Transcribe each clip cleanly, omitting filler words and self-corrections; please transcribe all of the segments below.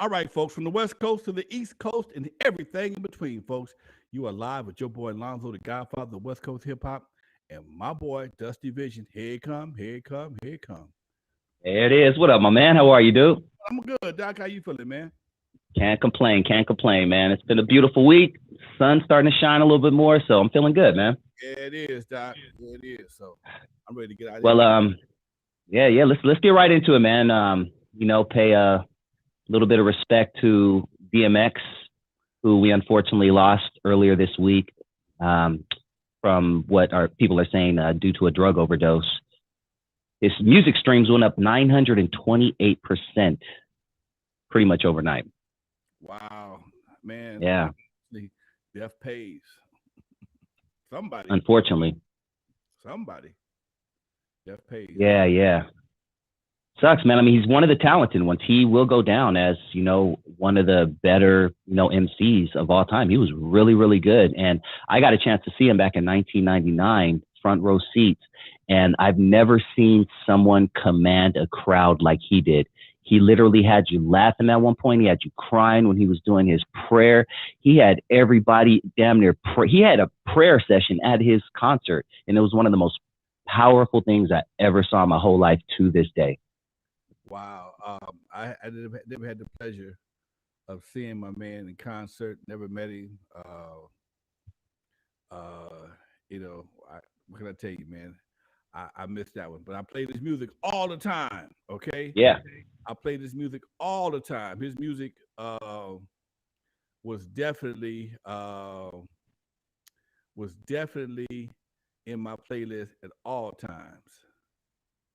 All right, folks, from the West Coast to the East Coast and everything in between, folks, you are live with your boy Lonzo, the Godfather of West Coast hip hop, and my boy Dusty Vision. Here it come, here it come, here it come. There it is. What up, my man? How are you, dude? I'm good, Doc. How you feeling, man? Can't complain, man. It's been a beautiful week. Sun's starting to shine a little bit more, so I'm feeling good, man. Yeah, it is, Doc. Yeah, it is. So I'm ready to get out of Well, here. yeah. Let's get right into it, man. Pay a little bit of respect to DMX, who we unfortunately lost earlier this week, from what our people are saying due to a drug overdose. His music streams went up 928%, pretty much overnight. Wow, man. Yeah. Death pays. Somebody. Unfortunately. Somebody. Death pays. Yeah. Sucks, man. I mean, he's one of the talented ones. He will go down as, one of the better, MCs of all time. He was really, really good. And I got a chance to see him back in 1999, front row seats. And I've never seen someone command a crowd like he did. He literally had you laughing at one point. He had you crying when he was doing his prayer. He had everybody damn near he had a prayer session at his concert. And it was one of the most powerful things I ever saw in my whole life to this day. Wow. I never had the pleasure of seeing my man in concert. Never met him. What can I tell you, man? I missed that one, but I played his music all the time. Okay. Yeah. I played his music all the time. His music was definitely in my playlist at all times.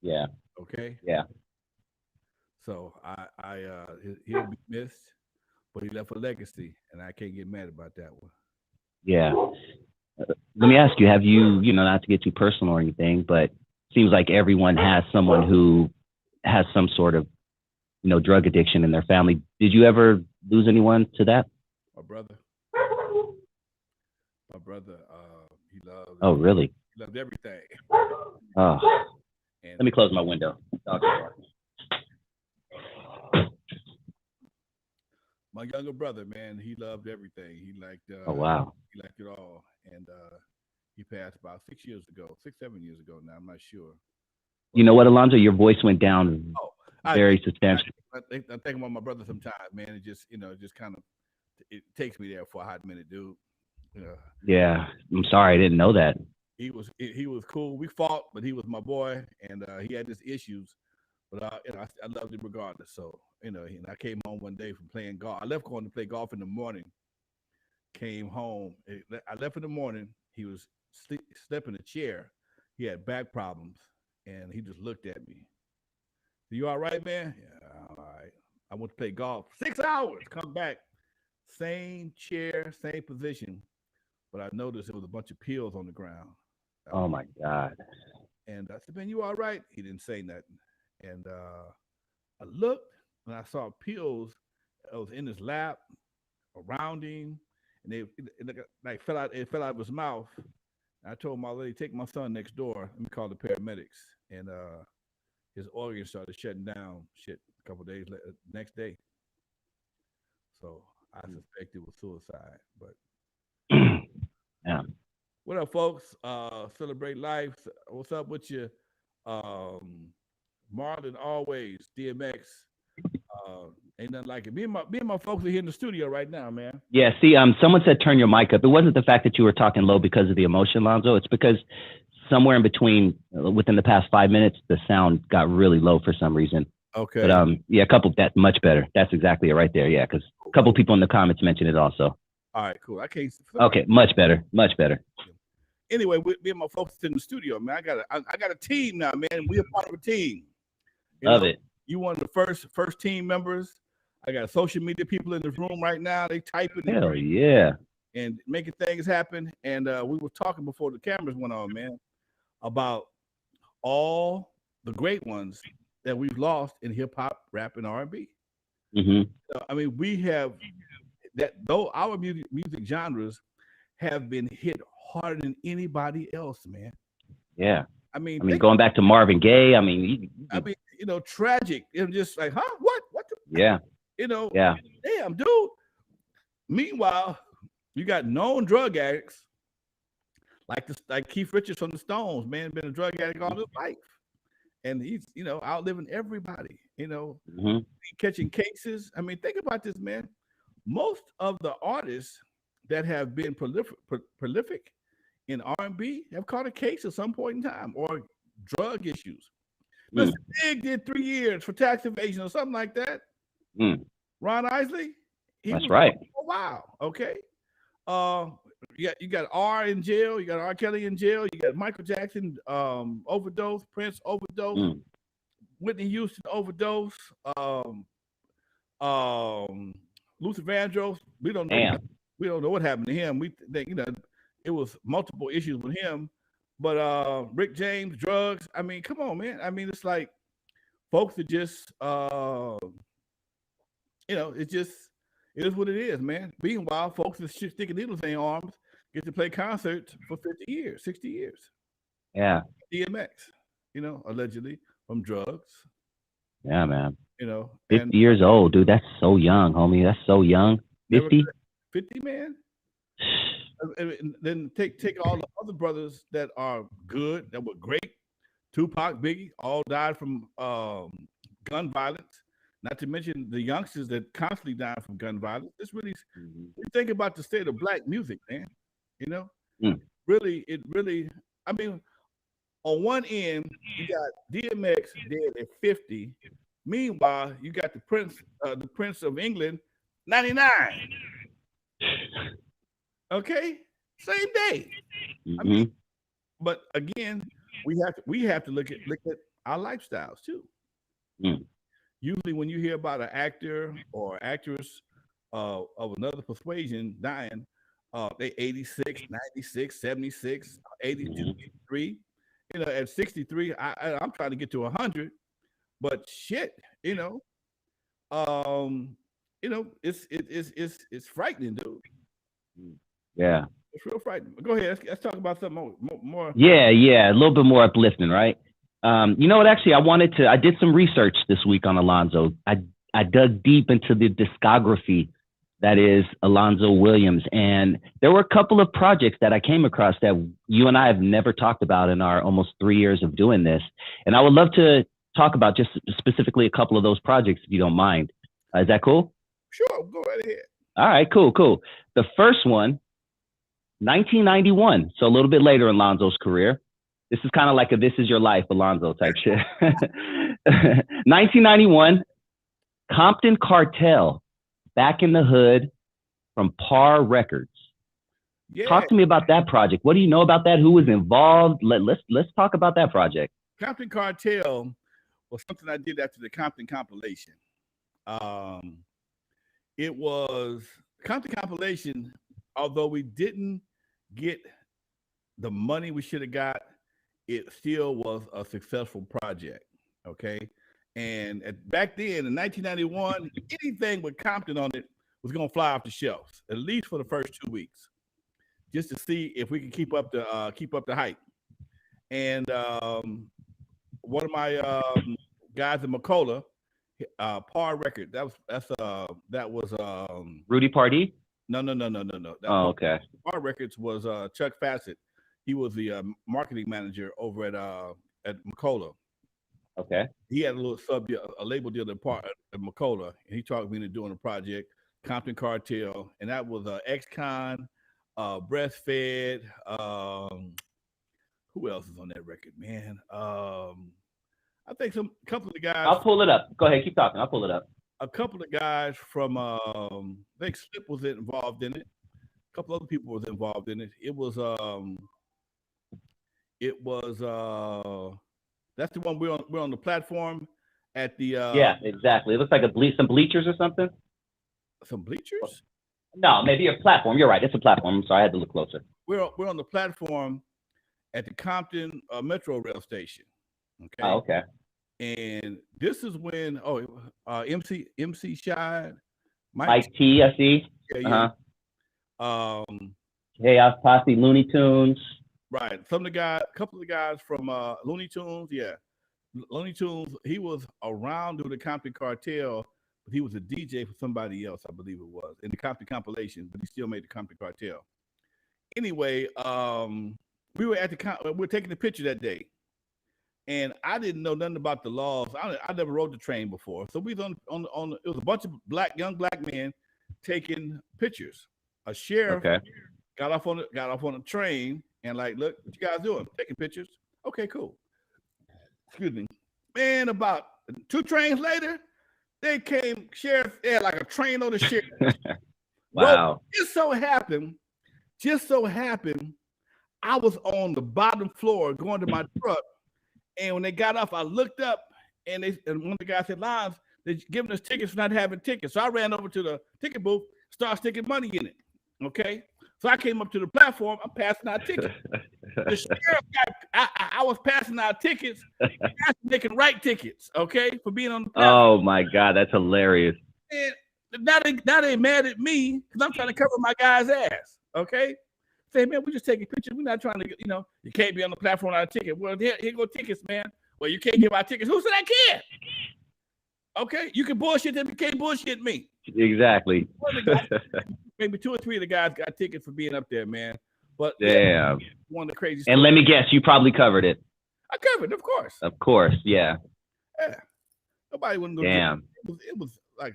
Yeah. Okay. Yeah. So he'll be missed, but he left a legacy, and I can't get mad about that one. Yeah. Let me ask you, have you, not to get too personal or anything, but it seems like everyone has someone who has some sort of, drug addiction in their family. Did you ever lose anyone to that? My brother. He loved. Oh, really? He loved everything. Oh. And let me close my window. My younger brother, man, he loved everything. He liked. Oh, wow. He liked it all, and he passed about 6 years ago, 7 years ago. Now I'm not sure. You know what, Alonzo? Your voice went down very substantially. I think about my brother sometimes, man. It just, just kind of, it takes me there for a hot minute, dude. Yeah, I'm sorry, I didn't know that. He was cool. We fought, but he was my boy, and he had his issues, but I loved him regardless. So and I came home one day from playing golf. I left going to play golf in the morning. Came home. I left in the morning. He was slept in a chair. He had back problems, and he just looked at me. You all right, man? Yeah, all right. I went to play golf 6 hours. Come back, same chair, same position, but I noticed there was a bunch of pills on the ground. Oh my God! And I said, "Man, you all right?" He didn't say nothing. And I looked, and I saw pills. It was in his lap, around him, and it fell out. It fell out of his mouth. And I told my lady, "Take my son next door. Let me call the paramedics." And his organs started shutting down. Shit, a couple days later, next day. So I suspect it was suicide. But yeah. What up, folks? Celebrate life. What's up with you? Marlon always DMX. Ain't nothing like it. Me and my folks are here in the studio right now, man. Yeah. See, someone said turn your mic up. It wasn't the fact that you were talking low because of the emotion, Lonzo. It's because somewhere in between, within the past 5 minutes, the sound got really low for some reason. Okay. But yeah, that's much better. That's exactly it right there. Yeah, because a couple people in the comments mentioned it also. All right, cool. I can't. Okay, much better. Anyway, me and my folks in the studio, man. I got a team now, man. We are part of a team. Love it. You one of the first team members. I got social media people in this room right now. They typing. Hell yeah. And making things happen. And we were talking before the cameras went on, man, about all the great ones that we've lost in hip hop, rap, and R&B. Mm-hmm. I mean, we have that. Though our music genres have been hit harder than anybody else, man. Yeah. I mean, going back to Marvin Gaye. I mean, tragic. It was just like, huh? What? Yeah. You know, Yeah. damn, dude. Meanwhile, you got known drug addicts like Keith Richards from the Stones, man, been a drug addict all his life. And he's, outliving everybody, Mm-hmm. catching cases. I mean, think about this, man. Most of the artists that have been prolific in R&B have caught a case at some point in time or drug issues. Mm. Mr. Big did 3 years for tax evasion or something like that. Mm. Ron Isley, he That's was right. for a while. Okay. Uh, you got R in jail. You got R. Kelly in jail. You got Michael Jackson overdose, Prince overdose, Mm. Whitney Houston overdose, um, Luther Vandross. We don't know. Damn. We don't know what happened to him. We think it was multiple issues with him. But Rick James, drugs. I mean, come on, man. I mean, it's like folks are just it is what it is, man. Meanwhile, folks are sticking needles in their arms, get to play concerts for 50 years, 60 years. Yeah. DMX, allegedly from drugs. Yeah, man. 50 and years old, dude. That's so young, homie. That's so young. 50? 50, man. And then take all the other brothers that are good, that were great. Tupac, Biggie, all died from gun violence. Not to mention the youngsters that constantly die from gun violence. It's really, we think about the state of black music, man. Really, I mean, on one end, you got DMX dead at 50. Meanwhile, you got the Prince of England, 99. Okay, same day. Mm-hmm. I mean, but again, we have to look at our lifestyles too. Mm. Usually, when you hear about an actor or actress of another persuasion dying, they 86, 96, 76, 82, 83. At 63, I'm trying to get to 100, but shit, it's frightening, dude. Yeah. It's real frightening. Go ahead. Let's talk about something more. Yeah. A little bit more uplifting, right? You know what? Actually, I did some research this week on Alonzo. I dug deep into the discography that is Alonzo Williams. And there were a couple of projects that I came across that you and I have never talked about in our almost 3 years of doing this. And I would love to talk about just specifically a couple of those projects, if you don't mind. Is that cool? Sure, go right ahead. All right, cool. The first one, 1991, so a little bit later in Alonzo's career. This is kind of like a This Is Your Life Alonzo type shit. 1991, Compton Cartel, Back in the Hood, from Par Records. Yeah. Talk to me about that project. What do you know about that? Who was involved? Let's talk about that project. Compton Cartel was something I did after the Compton compilation. It was Compton compilation, although we didn't get the money we should have got, it still was a successful project. Okay. And back then in 1991, anything with Compton on it was going to fly off the shelves, at least for the first 2 weeks, just to see if we could keep up the hype. And one of my guys in Macola, Par Record, that was Rudy Pardee? No. Okay. Par Records was Chuck Fassett. He was the marketing manager over at Macola. Okay. He had a little a label deal at Macola, and he talked me into doing a project, Compton Cartel, and that was Ex-Con, Breastfed. Who else is on that record, man? I think a couple of the guys. I'll pull it up. Go ahead, keep talking. I'll pull it up. A couple of guys from I think Slip was involved in it. A couple other people was involved in it. It was that's the one we're on the platform at the yeah, exactly. It looks like some bleachers or something. Some bleachers? No, maybe a platform. You're right. It's a platform. I'm sorry, I had to look closer. We're on the platform at the Compton Metro Rail Station. Okay. Oh, okay. And this is when MC Shine, Mike T, I see. Yeah. Chaos Posse, Looney Tunes. Right. Couple of the guys from Looney Tunes, yeah. Looney Tunes, he was around during the Compton Cartel, but he was a DJ for somebody else, I believe it was, in the Compton compilation, but he still made the Compton Cartel. Anyway, we were at we were taking the picture that day, and I didn't know nothing about the laws. I never rode the train before, so we was on. It was a bunch of young black men taking pictures. A sheriff got off on the train and like, look, what you guys doing? Taking pictures. Okay, cool. Excuse me, man. About 2 trains later, they came. Sheriff, they had like a train on the sheriff. Wow. Just so happened, I was on the bottom floor going to my truck, and when they got off, I looked up, and one of the guys said, "Lines, they're giving us tickets for not having tickets." So I ran over to the ticket booth, started sticking money in it. Okay, so I came up to the platform. I'm passing out tickets. The sheriff I was passing out tickets. They can write tickets. Okay, for being on the platform. Oh my God, that's hilarious. And now they mad at me because I'm trying to cover my guy's ass. Okay. Say, man, we just taking pictures. We're not trying to, you can't be on the platform without a ticket. Well, here go tickets, man. Well, you can't give out tickets. Who said I can't? Okay, you can bullshit them. You can't bullshit me. Exactly. Maybe 2 or 3 of the guys got tickets for being up there, man. But damn, one of the crazy. And let me guess, you probably covered it. I covered, of course. Of course, yeah. Yeah. Nobody wouldn't go. Damn. It was like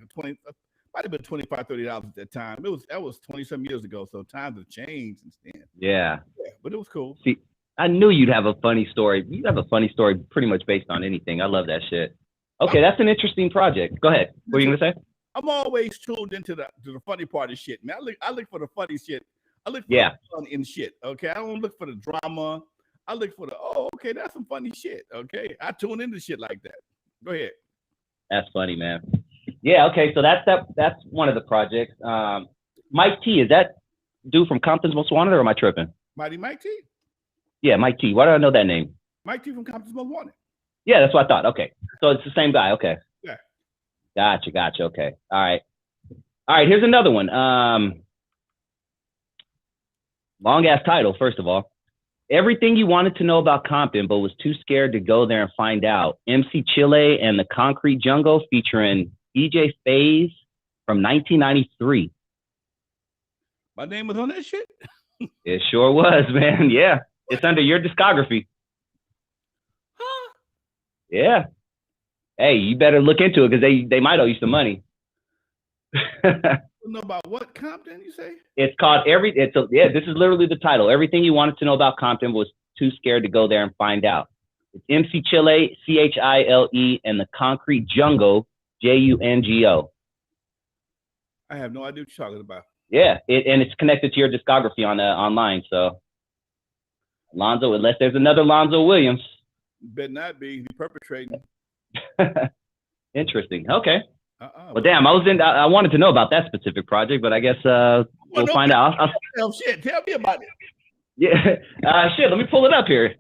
might have been $25, $30 at that time. That was 20-some years ago, so times have changed since then. Yeah, but it was cool. See, I knew you'd have a funny story. You have a funny story pretty much based on anything. I love that shit. Okay, that's an interesting project. Go ahead. What are you gonna say? I'm always tuned into the funny part of shit, man. I look for the funny shit. I look for the fun in shit. Okay, I don't look for the drama. I look for okay, that's some funny shit. Okay, I tune into shit like that. Go ahead. That's funny, man. Yeah, okay, so that's one of the projects. Mike T, is that dude from Compton's Most Wanted, or am I tripping? Mighty Mike T? Yeah, Mike T. Why do I know that name? Mike T from Compton's Most Wanted. Yeah, that's what I thought. Okay, so it's the same guy. Okay. Yeah. Gotcha. Okay. All right. Here's another one. Long ass title, first of all. Everything you wanted to know about Compton, but was too scared to go there and find out. MC Chile and the Concrete Jungle, featuring DJ Phase from 1993. My name was on that shit? It sure was, man. Yeah. It's under your discography. Huh? Yeah. Hey, you better look into it because they might owe you some money. Know about what Compton, you say? It's called this is literally the title. Everything you wanted to know about Compton, was too scared to go there and find out. It's MC Chile, Chile, and the Concrete Jungle, Jungo. I have no idea what you're talking about. Yeah, and it's connected to your discography on online. So Lonzo, unless there's another Lonzo Williams. Better not be. He's perpetrating. Interesting. Okay. Well, damn, I wanted to know about that specific project, but I guess we'll find out. Shit, tell me about it. Yeah. Shit, let me pull it up here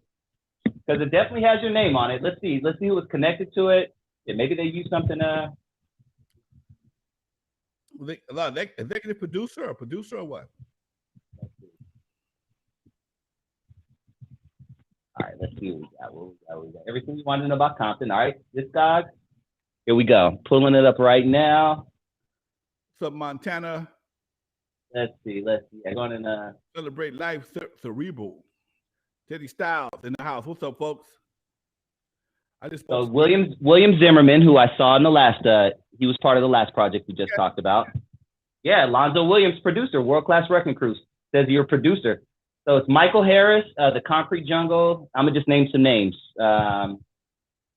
because it definitely has your name on it. Let's see who was connected to it. Yeah, maybe they used something. Executive producer or what? All right, let's see what we got. Everything you wanted to know about Compton. All right, this guy. Here we go. Pulling it up right now. What's up, Montana? Let's see. I'm going to celebrate life, cerebral. Teddy Styles in the house. What's up, folks? William Zimmerman, who I saw in the last, he was part of the last project we just talked about. Yeah, Lonzo Williams, producer, World Class Wrecking Crew, says you're a producer. So it's Michael Harris, the Concrete Jungle. I'm gonna just name some names. And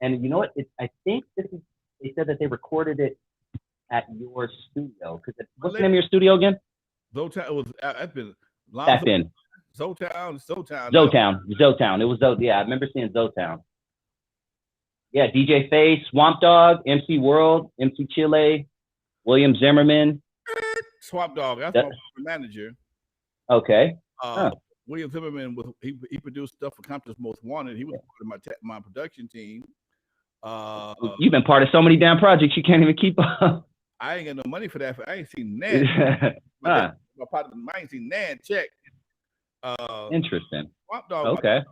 you know what? I think this is. They said that they recorded it at your studio. What's the name of your studio again? Zotown. It was. I've been. Back then. Zotown. It was I remember seeing Zotown. Yeah, DJ Face, Swamp Dogg, MC World, MC Chile, William Zimmerman. Swamp Dogg. That's my manager. Okay. William Zimmerman he produced stuff for Compton's Most Wanted. He was part of my production team. You've been part of so many damn projects you can't even keep up. I ain't got no money for that. I ain't seen Nan. I ain't seen Nan check. Interesting. Swamp Dogg. Okay.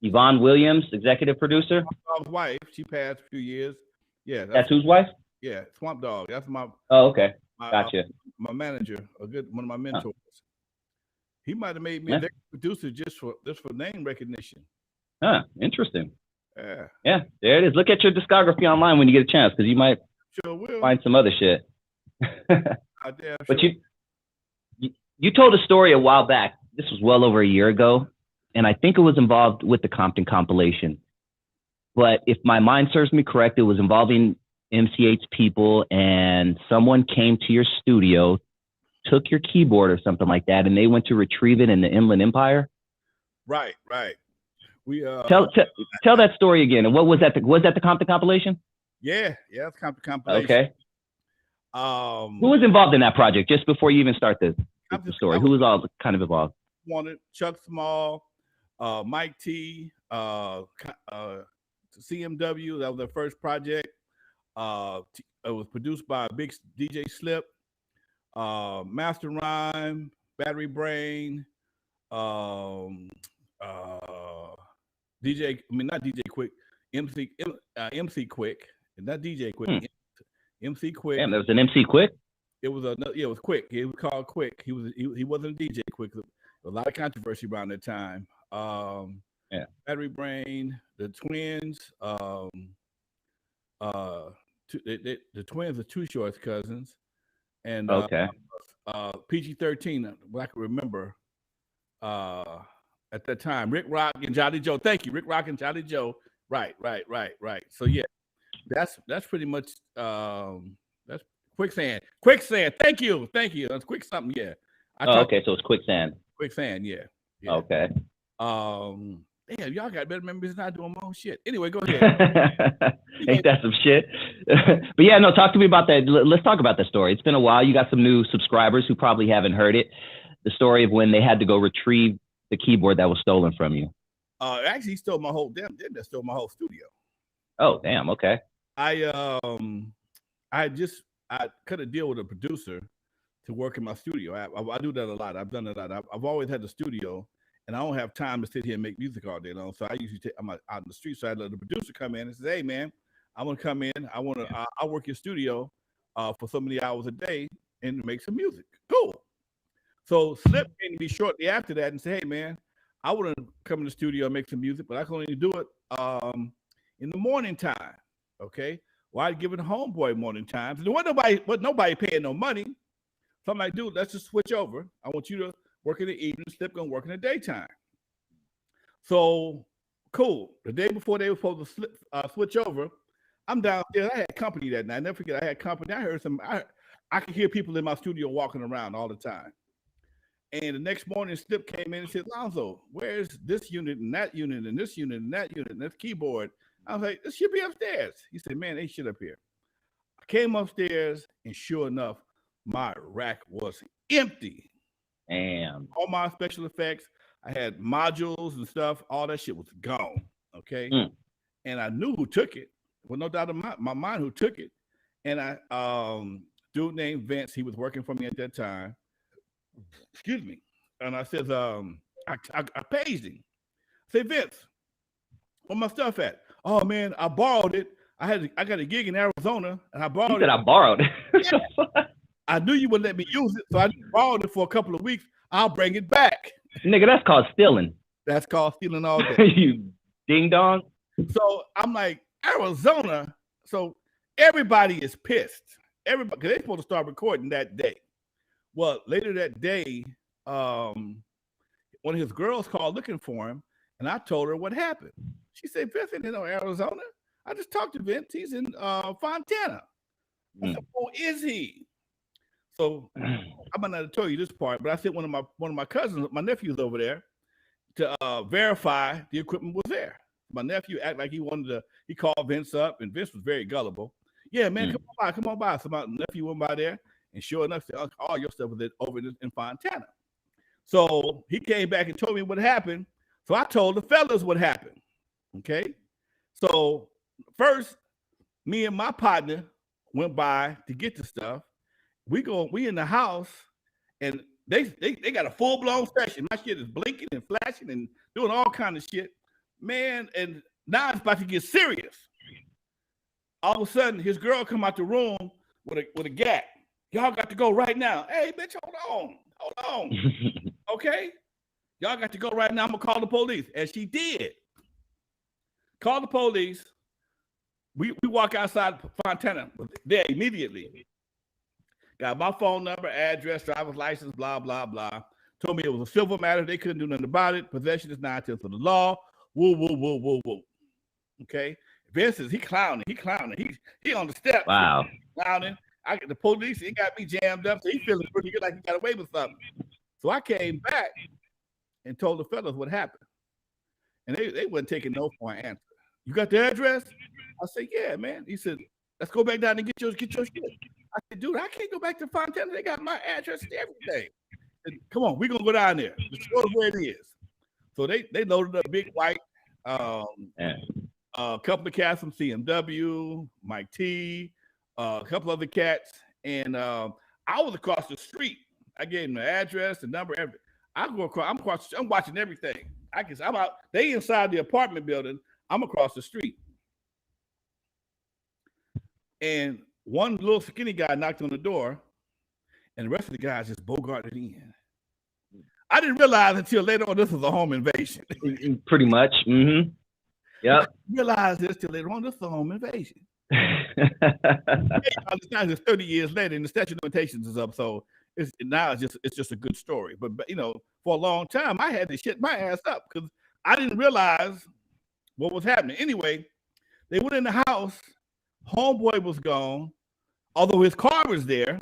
Yvonne Williams, executive producer. Swamp Dogg's wife, she passed a few years. Yeah, That's whose wife? yeah, Swamp Dogg. That's my Oh, okay. my Gotcha. my manager, one of my Huh. mentors. He might have made me Yeah. executive producer just for name recognition. Huh. Interesting. Yeah, Yeah, there it is. Look at your discography online when you get a chance, because you might sure will. find some other shit. I damn But sure. you told a story a while back. This was well over a year ago, and I think it was involved with the Compton compilation. But if my mind serves me correct, it was involving MC8's people, and someone came to your studio, took your keyboard or something like that, and they went to retrieve it in the Inland Empire. Right. We Tell that story again. And what was that? Was that the Compton compilation? yeah, it's compilation. Okay. Who was involved in that project? Just before you even start the story, who was all kind of involved? Wanted Chuck Small, Mike T, CMW. That was their first project. It was produced by Big DJ Slip, Master Rhyme, Battery Brain, not DJ Quick, MC Quick, not DJ Quick, MC Quick. Damn, there was an MC Quick. It was it was Quick. He was called Quick. He wasn't a DJ Quick. There was a lot of controversy around that time. Battery Brain, the twins. The twins are Too Short's cousins, and PG-13. What I can remember at that time, Rick Rock and Jolly Joe. Thank you, Rick Rock and Jolly Joe. Right. So yeah, that's pretty much that's Quicksand. Thank you. That's quick something. Yeah. Okay, so it's Quicksand. Quicksand. Yeah. Okay. Damn, y'all got better memories than I do on my own shit. Anyway, go ahead. Ain't that some shit? But yeah, no, talk to me about that. Let's talk about that story. It's been a while. You got some new subscribers who probably haven't heard it. The story of when they had to go retrieve the keyboard that was stolen from you. Actually, he stole my whole stole my whole studio. Oh, damn. Okay. I cut a deal with a producer to work in my studio. I do that a lot. I've done it a lot. I've always had the studio. And I don't have time to sit here and make music all day long. So I usually I'm out in the street. So I let the producer come in and say, "Hey, man, I want to come in. I'll work your studio for so many hours a day and make some music." Cool. So Slip came to me shortly after that and said, "Hey, man, I want to come in the studio and make some music, but I can only do it in the morning time." Okay. Well, I'd give it homeboy morning times. And nobody paying no money. So I'm like, dude, let's just switch over. I want you to work in the evening, Slip gonna work in the daytime. So cool. The day before they were supposed to switch over, I'm downstairs. I had company that night. I never forget. I had company. I heard I could hear people in my studio walking around all the time. And the next morning, Slip came in and said, "Lonzo, where's this unit and that unit and this unit and that unit and this keyboard?" I was like, "This should be upstairs." He said, "Man, they shit up here." I came upstairs, and sure enough, my rack was empty. Damn. All my special effects, I had modules and stuff. All that shit was gone. Okay. And I knew who took it. Well, no doubt in my mind who took it. And I dude named Vince, he was working for me at that time. Excuse me. And I said, I paged him. I said, "Vince, where my stuff at?" "Oh man, I borrowed it. I got a gig in Arizona and I borrowed it." I borrowed it. Yeah. I knew you wouldn't let me use it, so I just borrowed it for a couple of weeks. I'll bring it back. Nigga, that's called stealing. That's called stealing all day. You ding dong. So I'm like, Arizona. So everybody is pissed. Everybody, because they're supposed to start recording that day. Well, later that day, one of his girls called looking for him, and I told her what happened. She said, "Vince ain't in Arizona. I just talked to Vince. He's in Fontana." I said, "Oh, is he?" So I might not have told you this part, but I sent one of my cousins, my nephews over there to verify the equipment was there. My nephew acted like he called Vince up, and Vince was very gullible. "Yeah, man, come on by. So my nephew went by there, and sure enough, all your stuff was over in Fontana. So he came back and told me what happened. So I told the fellas what happened. Okay. So first, me and my partner went by to get the stuff. We in the house, and they got a full-blown session. My shit is blinking and flashing and doing all kind of shit. Man, and now it's about to get serious. All of a sudden, his girl come out the room with a gat. Y'all got to go right now. Hey, bitch, hold on. Okay, y'all got to go right now. I'm gonna call the police, and she did. Call the police. We walk outside Fontana there immediately. Got my phone number, address, driver's license, blah, blah, blah. Told me it was a civil matter. They couldn't do nothing about it. Possession is 9/10 of the law. Woo, woo, woo, woo, woo. Okay. Vince is, he clowning. He on the steps. Wow. Clowning. I get the police. He got me jammed up. So he feeling pretty good like he got away with something. So I came back and told the fellas what happened. And they wasn't taking no for an answer. You got the address? I said, yeah, man. He said, let's go back down and get your shit. I said, dude, I can't go back to Fontana. They got my address and everything. Said, come on, we're gonna go down there. The store where it is. So they loaded up big white, a couple of cats from CMW, Mike T, a couple other cats, and I was across the street. I gave them the address, the number, everything. I go across. I'm watching everything. I'm out. They inside the apartment building. I'm across the street. And one little skinny guy knocked on the door, and the rest of the guys just bogarted in. I didn't realize until later on this was a home invasion. Pretty much. Mm-hmm. Yep. I didn't realize this till later on. This was a home invasion. It's 30 years later, and the statute of limitations is up, so it's just a good story. But for a long time, I had to shit my ass up because I didn't realize what was happening. Anyway, they went in the house. Homeboy was gone, although his car was there.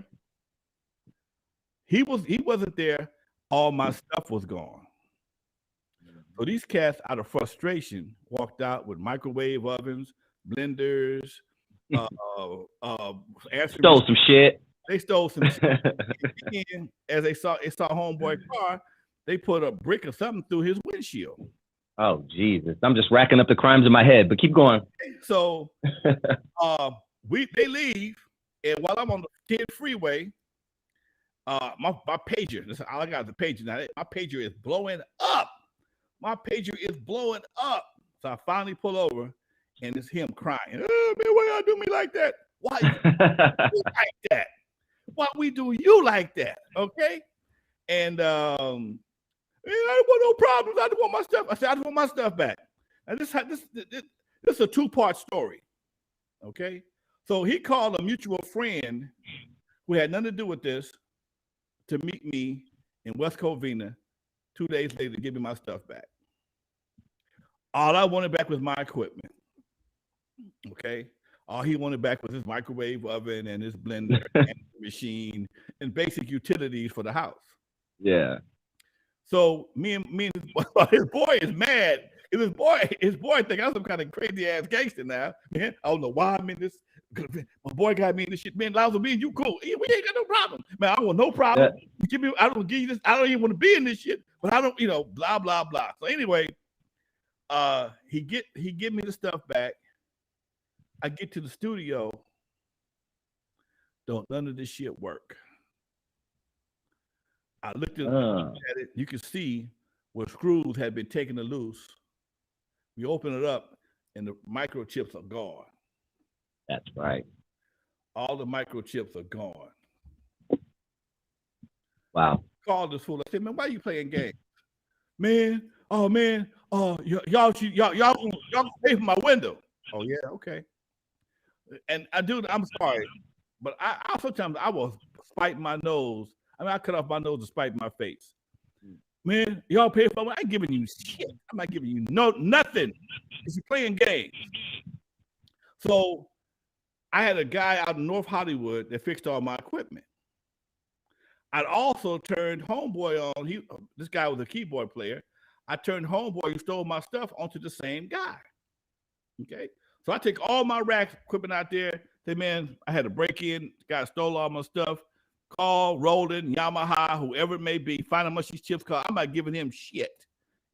He wasn't there. All my stuff was gone. So these cats, out of frustration, walked out with microwave ovens, blenders, stole some shit. They stole some shit. And as they saw homeboy car, they put a brick or something through his windshield. Oh Jesus! I'm just racking up the crimes in my head, but keep going. So they leave, and while I'm on the 10 freeway, my pager. Listen, all I got is the pager now. My pager is blowing up. So I finally pull over, and it's him crying. Oh, man, why y'all do me like that? Why you do like that? Why we do you like that? Okay, and I don't want no problems. I just want my stuff. I said, I just want my stuff back. And this is a two-part story. Okay. So he called a mutual friend who had nothing to do with this to meet me in West Covina 2 days later to give me my stuff back. All I wanted back was my equipment. Okay. All he wanted back was his microwave oven and his blender and machine and basic utilities for the house. Yeah. So me and his boy is mad. His boy think I'm some kind of crazy ass gangster now. Man, I don't know why I'm in this. My boy got me in this shit. Man, Lonzo, me and you cool. We ain't got no problem. Man, I want no problem. Yeah. I don't give you this. I don't even want to be in this shit. But I don't, blah, blah, blah. So anyway, he give me the stuff back. I get to the studio. Don't none of this shit work. I looked at it. You can see where screws had been taken loose. We open it up, and the microchips are gone. That's right. All the microchips are gone. Wow. Called this fool. I said, man, why are you playing games? Man, y'all pay for my window. Oh, yeah, okay. And I'm sorry, but I sometimes I will spite my nose. I mean, I cut off my nose to spite my face. Man, y'all pay for it. I ain't giving you shit. I'm not giving you nothing. Because you're playing games. So I had a guy out in North Hollywood that fixed all my equipment. I'd also turned homeboy on. This guy was a keyboard player. I turned homeboy who stole my stuff onto the same guy. Okay. So I take all my rack equipment out there. Say, man, I had a break-in. The guy stole all my stuff. Call Roland, Yamaha, whoever it may be, find how much these chips cost. I'm not giving him shit.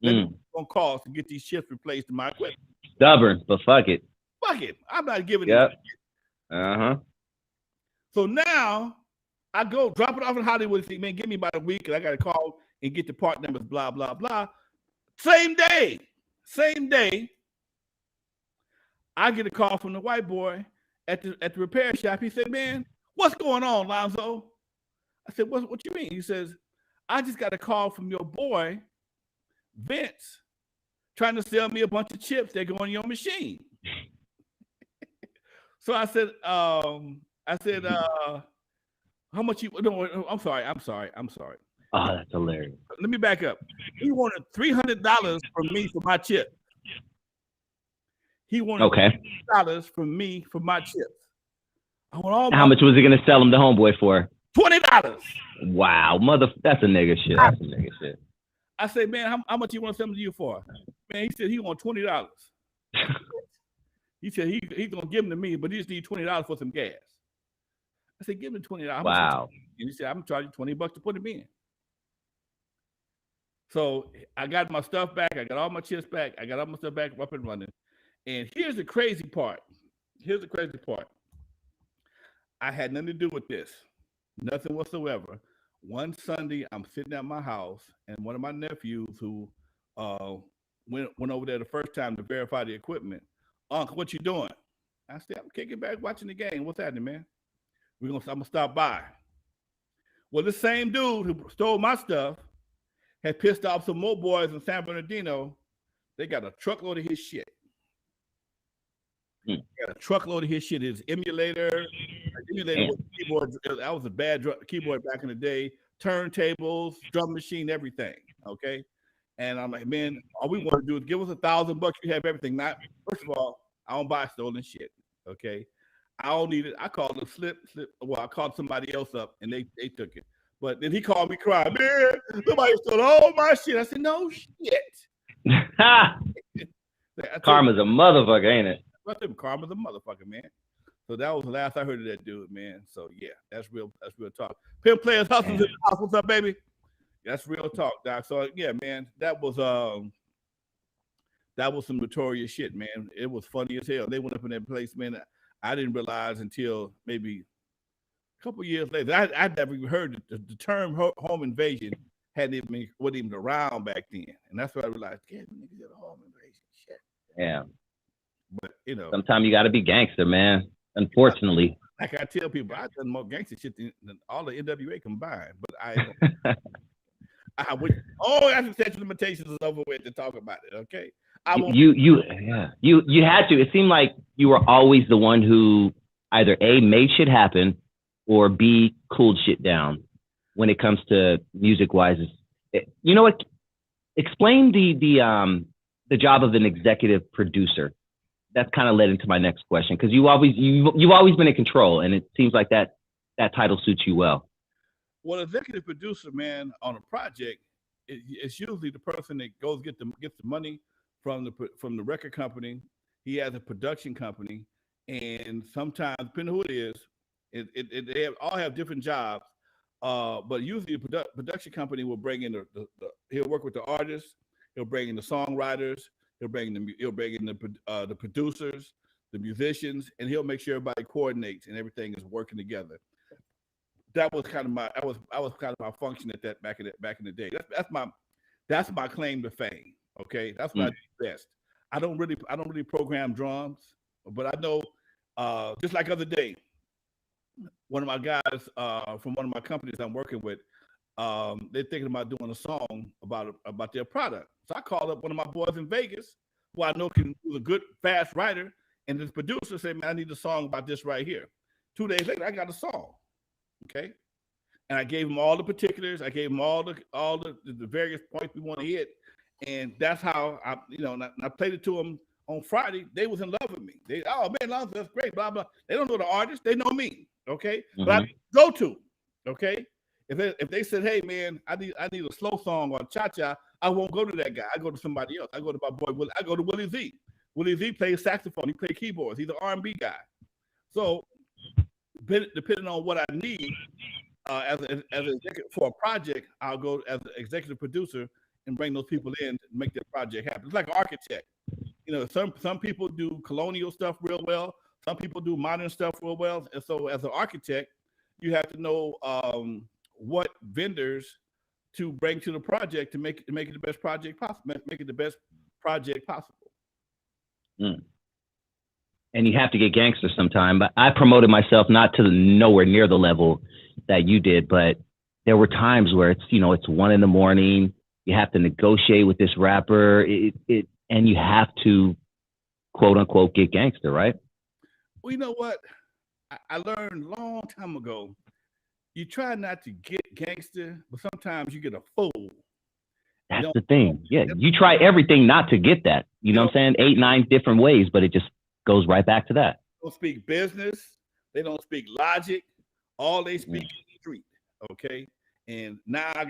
Going to cost to get these chips replaced in my equipment. Stubborn, but fuck it. Fuck it. I'm not giving him shit. Uh-huh. So now I go drop it off in Hollywood. Say, man, give me about a week, and I got to call and get the part numbers, blah, blah, blah. Same day, I get a call from the white boy, at the repair shop. He said, "Man, what's going on, Lonzo?" I said, "What you mean?" He says, "I just got a call from your boy, Vince, trying to sell me a bunch of chips that go on your machine." So I said, how much you? No, I'm sorry. Oh, that's hilarious. Let me back up. He wanted $300 from me for my chip. He wanted $300 from me for my chips. I want all. How much was he gonna sell him the homeboy for? $20. Wow, that's a nigga shit. I said, man, how much you want to sell them to you for? Man, he said he want $20. He said he's gonna give them to me, but he just need $20 for some gas. I said, give him $20. Wow. And he said, I'm gonna charge you $20 to put him in. So I got my stuff back. I got all my chips back. I got all my stuff back up and running. And here's the crazy part. I had nothing to do with this. Nothing whatsoever. One Sunday, I'm sitting at my house, and one of my nephews who went over there the first time to verify the equipment. Uncle, what you doing? I said, I'm kicking back watching the game. What's happening, man? I'm gonna stop by. Well, the same dude who stole my stuff had pissed off some more boys in San Bernardino. They got a truckload of his shit. Got a truckload of his shit. His emulator with keyboard. That was a bad keyboard back in the day. Turntables, drum machine, everything. Okay. And I'm like, man, all we want to do is give us $1,000. You have everything. Not, first of all, I don't buy stolen shit. Okay. I don't need it. I called them slip. Well, I called somebody else up and they took it. But then he called me crying, man, somebody stole all my shit. I said, no shit. Karma's a motherfucker, ain't it? I said, karma's a motherfucker, man. So that was the last I heard of that dude, man. So yeah, that's real talk. Pimp Players Hustles in the house. What's up, baby? That's real talk, Doc. So yeah, man, that was some notorious shit, man. It was funny as hell. They went up in that place, man. I didn't realize until maybe a couple years later. I'd never even heard the term home invasion wasn't even around back then, and that's what I realized. Yeah, niggas did a home invasion, shit. Yeah, but you know, sometimes you got to be gangster, man. Unfortunately, like I tell people, I've done more gangster shit than all the N.W.A combined. But I would. Oh, that's the statute of limitations is over with to talk about it. Okay. You had to. It seemed like you were always the one who either A, made shit happen, or B, cooled shit down when it comes to music wise. You know what? Explain the job of an executive producer. That's kind of led into my next question, because you've always been in control, and it seems like that title suits you well. Well, executive producer, man, on a project, it's usually the person that gets the money from the record company. He has a production company, and sometimes, depending on who it is, they all have different jobs. But usually, the production company will bring in he'll work with the artists, he'll bring in the songwriters, he'll bring in the producers, the musicians, and he'll make sure everybody coordinates and everything is working together. That was kind of my function at that back in the day. That's my claim to fame. Okay, that's what I do best. I don't really program drums, but I know, just like other day, one of my guys from one of my companies I'm working with, they're thinking about doing a song about their product. So I called up one of my boys in Vegas, who I know was a good fast writer, and this producer said, "Man, I need a song about this right here." 2 days later, I got a song. Okay, and I gave him all the particulars. I gave him all the various points we want to hit, and that's how I played it to them on Friday. They was in love with me. They, oh man, Lonzo, that's great. Blah blah. They don't know the artist. They know me. Okay, but I go to. Okay, if they said, "Hey man, I need a slow song or cha cha," I won't go to that guy. I go to somebody else. I go to my boy Willie. I go to Willie Z. Willie Z plays saxophone. He plays keyboards. He's an R&B guy. So depending on what I need as an executive for a project, I'll go as an executive producer and bring those people in to make that project happen. It's like an architect. You know, some people do colonial stuff real well. Some people do modern stuff real well. And so as an architect, you have to know what vendors to bring to the project to make it the best project possible. Make it the best project possible. And you have to get gangster sometime. But I promoted myself not to nowhere near the level that you did, but there were times where it's, it's 1 a.m. You have to negotiate with this rapper, and you have to quote unquote get gangster, right? Well, you know what? I learned a long time ago. You try not to get gangster, but sometimes you get a fool. That's the thing. Yeah, you try everything not to get that. You know what I'm saying? 8, 9 different ways, but it just goes right back to that. They don't speak business. They don't speak logic. All they speak is street. Okay. And now I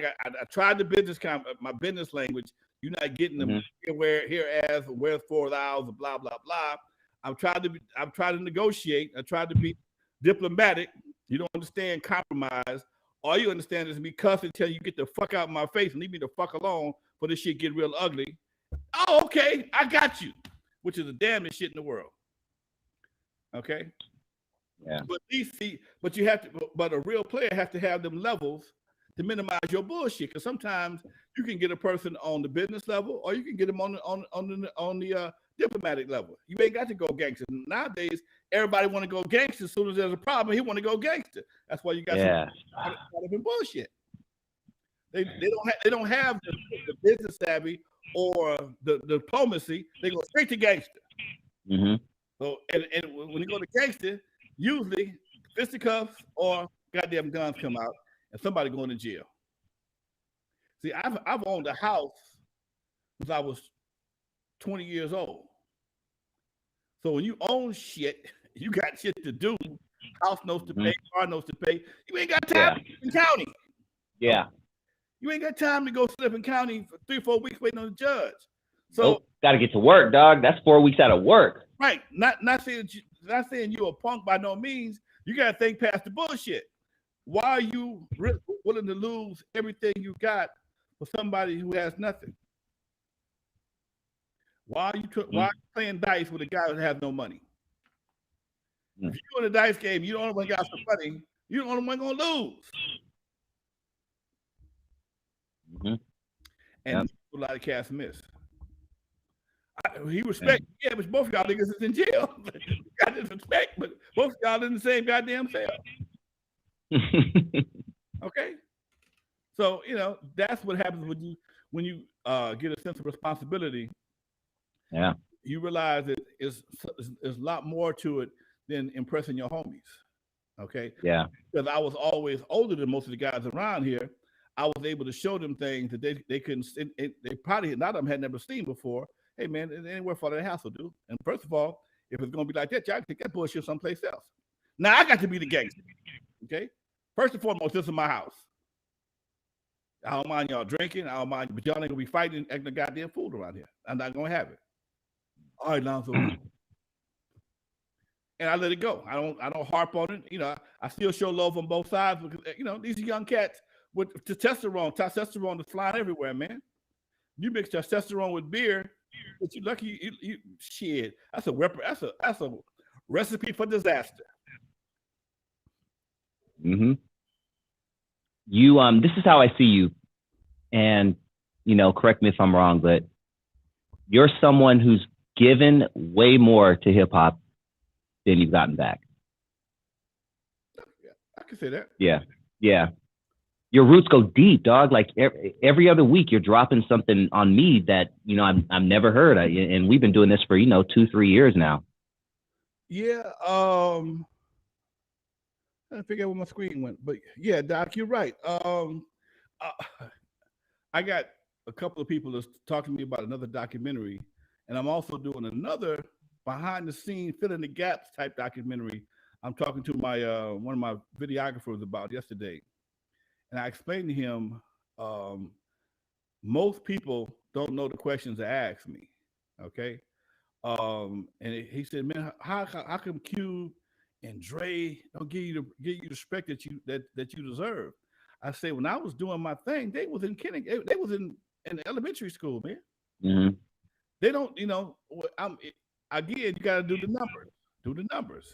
tried the business my business language. You're not getting them here as where's 4 hours, blah blah blah. I'm trying to negotiate. I tried to be diplomatic. You don't understand compromise. All you understand is me cuss until you get the fuck out of my face and leave me the fuck alone for this shit get real ugly. Oh, okay, I got you. Which is the damnest shit in the world. Okay. Yeah. But you have to. But a real player has to have them levels to minimize your bullshit. Because sometimes you can get a person on the business level, or you can get them on the diplomatic level. You ain't got to go gangster. Nowadays, everybody want to go gangster. As soon as there's a problem, he want to go gangster. That's why you got some bullshit. They don't have the business savvy or the diplomacy. They go straight to gangster. Mm-hmm. So and when you go to gangster, usually fisticuffs or goddamn guns come out and somebody going to jail. See, I've owned a house since I was 20 years old. So when you own shit, you got shit to do. House notes to pay, car notes to pay. You ain't got time to in county. Yeah. You ain't got time to go slip in county for 3-4 weeks waiting on the judge. So got to get to work, dog. That's 4 weeks out of work. Right. Not saying you're a punk by no means. You got to think past the bullshit. Why are you willing to lose everything you got for somebody who has nothing? Why are you playing dice with a guy who has no money? If you're in a dice game, you the only one got some money. You're the only one gonna lose. And a lot of cats miss. He respect, but both of y'all niggas is in jail. Got this respect, but both of y'all in the same goddamn cell. Okay, so that's what happens when you get a sense of responsibility. Yeah, you realize that there's a lot more to it than impressing your homies. Okay. Yeah. Because I was always older than most of the guys around here. I was able to show them things that they couldn't. They probably not of them had never seen before. Hey man, it ain't worth all that hassle, dude. And first of all, if it's gonna be like that, y'all can take that bullshit someplace else. Now I got to be the gangster. Okay. First and foremost, this is my house. I don't mind y'all drinking. I don't mind, but y'all ain't gonna be fighting acting a goddamn fool around here. I'm not gonna have it. All right, Lonzo. And I let it go. I don't harp on it. I still show love on both sides because these are young cats with testosterone. Testosterone is flying everywhere, man. You mix testosterone with beer, but you lucky you shit. That's a recipe for disaster. Mm-hmm. You this is how I see you, and correct me if I'm wrong, but you're someone who's given way more to hip hop than you've gotten back. Yeah, I can say that. Yeah. Your roots go deep, dog. Like every other week, you're dropping something on me that I've never heard. And we've been doing this for 2-3 years now. Yeah. I figure out where my screen went, but yeah, Doc, you're right. I got a couple of people that's talking to me about another documentary, and I'm also doing another behind the scenes, filling the gaps type documentary. I'm talking to my one of my videographers about yesterday. And I explained to him, most people don't know the questions to ask me. Okay. And he said, man, how come Cube and Dre don't give you the respect that you deserve? I say, when I was doing my thing, they was in kindergarten, they was in elementary school, man. Mm-hmm. They don't, again, you got to do the numbers. Do the numbers.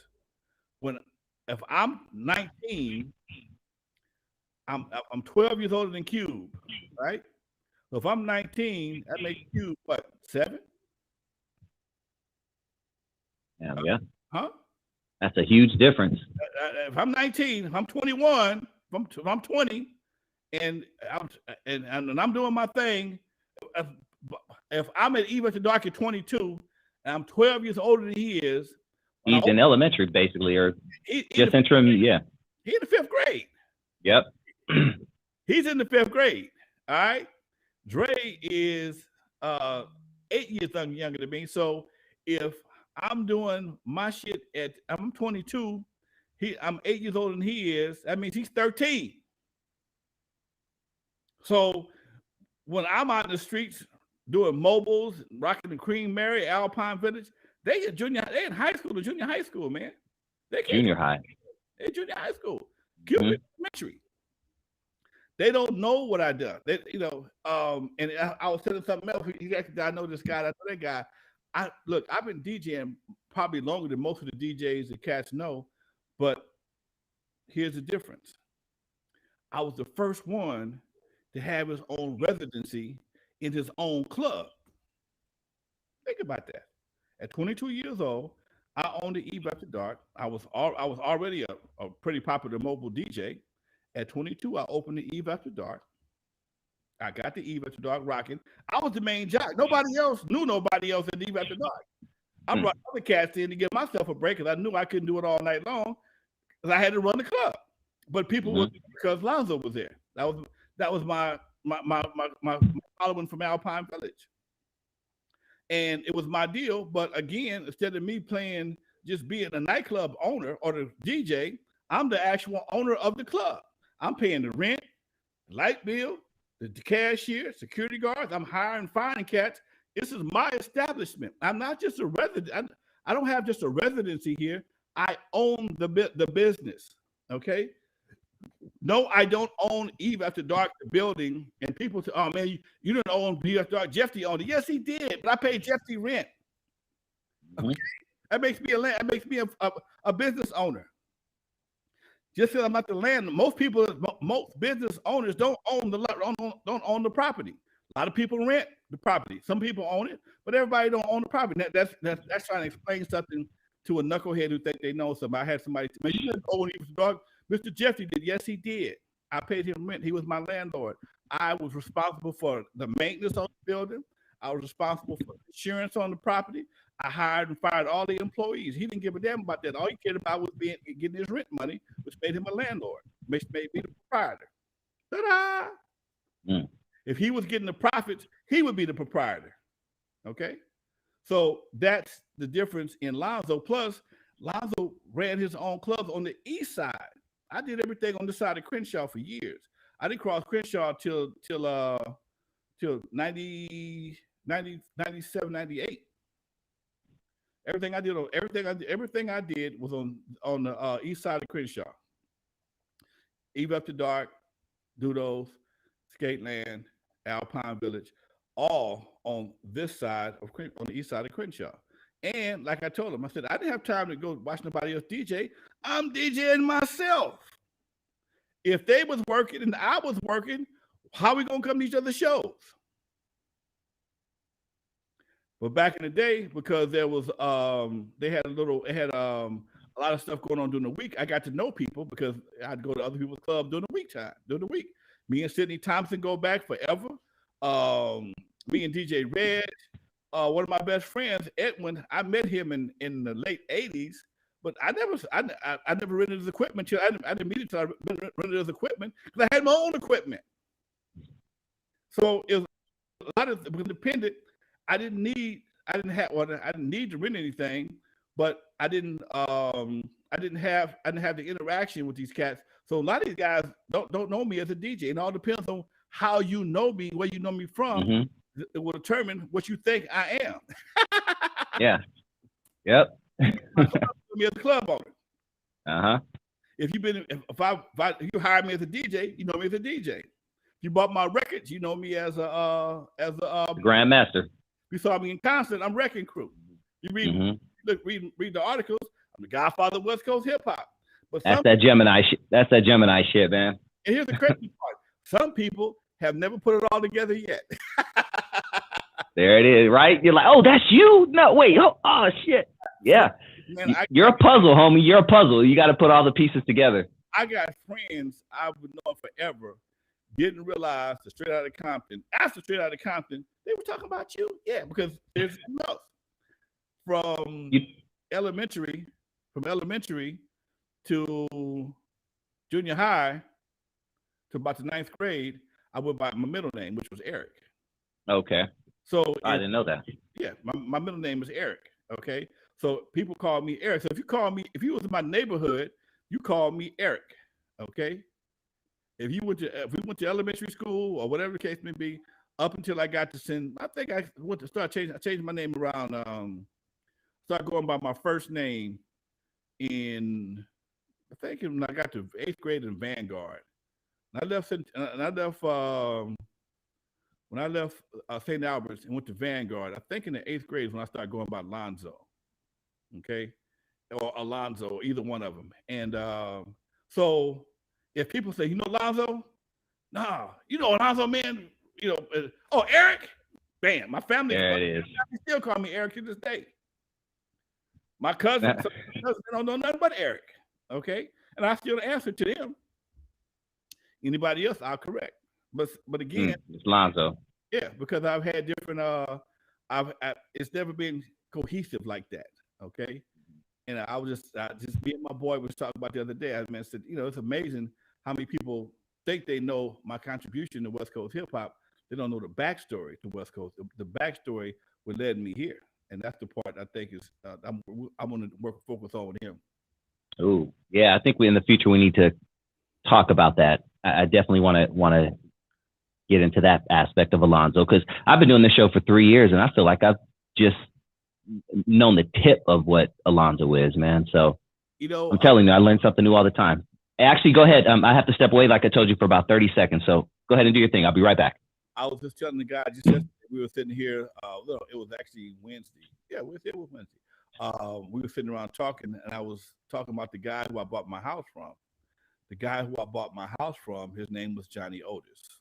If I'm 19, I'm 12 years older than Cube, right? So if I'm 19, that makes Cube what, 7? Yeah. Huh? That's a huge difference. If I'm 19, if I'm 21, if I'm 20, and I'm doing my thing, if I'm at Eve After Dark at 22, and I'm 12 years older than he is, He's in elementary, basically, or just interim. Yeah. He's in the 5th grade. Yep. He's in the 5th grade. All right. Dre is 8 years younger than me. So if I'm doing my shit I'm 22, I'm 8 years older than he is. That means he's 13. So when I'm out in the streets doing mobiles, rocking the Cream Mary, Alpine Village, they in high school or junior high school, man. They can't Junior high. They're junior high school. Cupid Elementary. They don't know what I done. They, and I was telling something else. I know this guy, I know that guy. I've been DJing probably longer than most of the DJs that cats know, but here's the difference. I was the first one to have his own residency in his own club. Think about that. At 22 years old, I owned the Eve After Dark. I was already a pretty popular mobile DJ. At 22, I opened the Eve After Dark. I got the Eve After Dark rocking. I was the main jock. Nobody else knew nobody else at Eve After Dark. I brought other cats in to give myself a break because I knew I couldn't do it all night long because I had to run the club. But people would, because Lonzo was there. That was my following from Alpine Village. And it was my deal. But again, instead of me playing, just being a nightclub owner or the DJ, I'm the actual owner of the club. I'm paying the rent, light bill, the cashier, security guards. I'm hiring, finding cats. This is my establishment. I'm not just a resident. I don't have just a residency here. I own the business. Okay. No, I don't own Eve After Dark, the building. And people say, "Oh man, you don't own Eve After Dark." Jeffy owned it. Yes, he did, but I paid Jeffy rent. Okay, that makes me a business owner. Just because I'm not the landlord. Most business owners don't own the property. A lot of people rent the property. Some people own it, but everybody don't own the property. That's trying to explain something to a knucklehead who think they know somebody. I had somebody, man, you didn't own Eve After Dark. Mr. Jeffy did. Yes, he did. I paid him rent. He was my landlord. I was responsible for the maintenance on the building. I was responsible for insurance on the property. I hired and fired all the employees. He didn't give a damn about that. All he cared about was getting his rent money, which made him a landlord, which made me the proprietor. Ta-da! If he was getting the profits, he would be the proprietor. Okay? So that's the difference in Lonzo. Plus, Lonzo ran his own clubs on the east side. I did everything on this side of Crenshaw for years. I didn't cross Crenshaw till 97, 98. Everything I did was on the east side of Crenshaw. Eve After Dark, Dudos, Skateland, Alpine Village, all on this side on the east side of Crenshaw. And like I told him, I said, I didn't have time to go watch nobody else DJ. I'm DJing myself. If they was working and I was working, how are we going to come to each other's shows? But back in the day, because there was, they had a lot of stuff going on during the week. I got to know people because I'd go to other people's clubs during the week. Me and Sidney Thompson go back forever. Me and DJ Red, one of my best friends, Edwin, I met him in the late 80s, but I never rented his equipment I didn't meet him until I rented his equipment because I had my own equipment. So it was a lot of independent. I didn't need to rent anything, but I didn't have the interaction with these cats. So a lot of these guys don't know me as a DJ. It all depends on how you know me, where you know me from. It will determine what you think I am. Yeah. Yep. Me as a club owner. If you hire me as a DJ, you know me as a DJ. If you bought my records, you know me as a Grandmaster. You saw me in concert, I'm Wrecking Crew. You read the articles, I'm the Godfather of West Coast hip hop. But that's that Gemini shit. That's that Gemini shit, man. And here's the crazy part: some people have never put it all together yet. There it is, right? You're like, oh, that's you? No, wait, oh shit, yeah. Man, You're a puzzle, homie. You're a puzzle. You got to put all the pieces together. I got friends I've known forever. Didn't realize the Straight Outta Compton. After Straight Outta Compton, they were talking about you. Yeah, because there's enough from elementary, to junior high to about the 9th grade. I went by my middle name, which was Eric. Okay. So I didn't know that. Yeah, my middle name is Eric. Okay, so people call me Eric. So if you was in my neighborhood, you call me Eric. Okay, if we went to elementary school or whatever the case may be, up until I got to I think I went to start changing. I changed my name around. Start going by my first name in I think when I got to 8th grade in Vanguard. And when I left St. Albert's and went to Vanguard, I think in the 8th grade is when I started going by Lonzo, okay, or Alonzo, either one of them. And so if people say, Lonzo, nah, Alonzo, man, oh, Eric, bam, my family still call me Eric to this day. My cousins don't know nothing but Eric, okay, and I still answer to them. Anybody else, I'll correct. But again, it's Lonzo. Yeah, because I've had different. It's never been cohesive like that. Okay, and I was just me and my boy was talking about the other day. I said, it's amazing how many people think they know my contribution to West Coast hip hop. They don't know the backstory to West Coast. The backstory what led me here, and that's the part I think is I want to focus on with him. Oh yeah, I think in the future we need to talk about that. I definitely want to get into that aspect of Alonzo, because I've been doing this show for 3 years and I feel like I've just known the tip of what Alonzo is, man. So I'm telling you, I learn something new all the time. Actually, go ahead. I have to step away, like I told you, for about 30 seconds. So go ahead and do your thing. I'll be right back. I was just telling the guy just yesterday, we were sitting here. It was actually Wednesday. Yeah, it was Wednesday. We were sitting around talking, and I was talking about the guy who I bought my house from. The guy who I bought my house from, his name was Johnny Otis.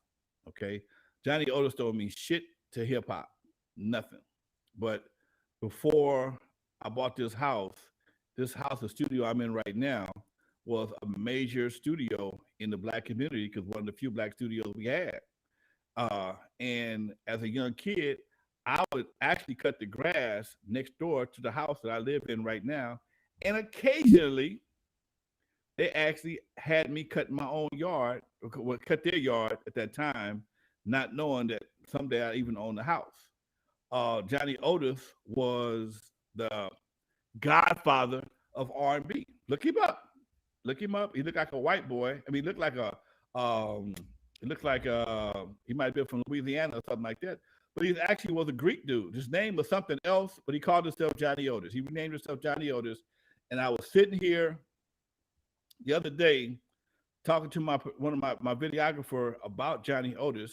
Okay, Johnny Otis don't mean shit to hip hop, nothing. But before I bought this house, the studio I'm in right now, was a major studio in the Black community because one of the few Black studios we had. And as a young kid, I would actually cut the grass next door to the house that I live in right now, and occasionally they actually had me cut my own yard, or cut their yard at that time, not knowing that someday I even own the house. Johnny Otis was the godfather of R&B. Look him up. He looked like a white boy. I mean, he looked like he might have been from Louisiana or something like that. But he actually was a Greek dude. His name was something else, but he called himself Johnny Otis. He renamed himself Johnny Otis. And I was sitting here the other day talking to one of my videographer about Johnny Otis,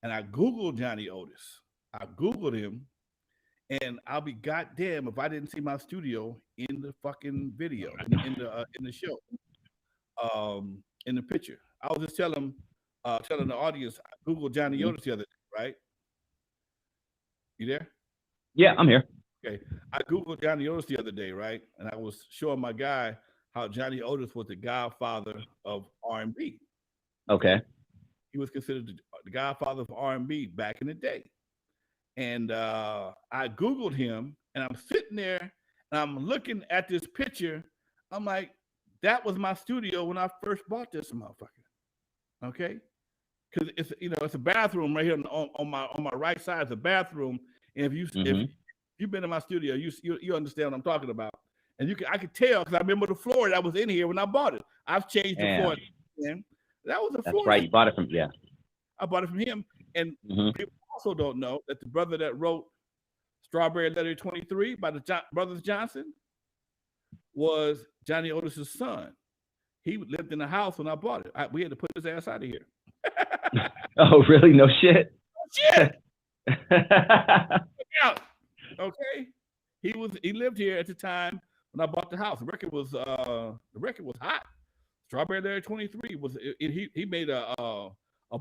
and I Googled Johnny Otis. I Googled him, and I'll be goddamn if I didn't see my studio in the fucking video, in the show, in the picture. I was just telling the audience, I Googled Johnny Otis the other day, right? You there? Yeah, I'm here. Okay. I Googled Johnny Otis the other day, right? And I was showing my guy how Johnny Otis was the godfather of R&B. Okay. He was considered the godfather of R&B back in the day. And I Googled him, and I'm sitting there, and I'm looking at this picture. I'm like, that was my studio when I first bought this motherfucker. Okay? Because it's a bathroom right here on my right side. It's a bathroom, and if you've been in my studio, you understand what I'm talking about. And I could tell because I remember the floor that was in here when I bought it. I've changed the floor. That was the floor. That's right. You bought it from I bought it from him. And people also don't know that the brother that wrote Strawberry Letter 23 by the Brothers Johnson was Johnny Otis's son. He lived in the house when I bought it. We had to put his ass out of here. Oh, really? No shit. Shit. Okay. He lived here at the time when I bought the house. The record was hot. Strawberry Letter 23 was he made a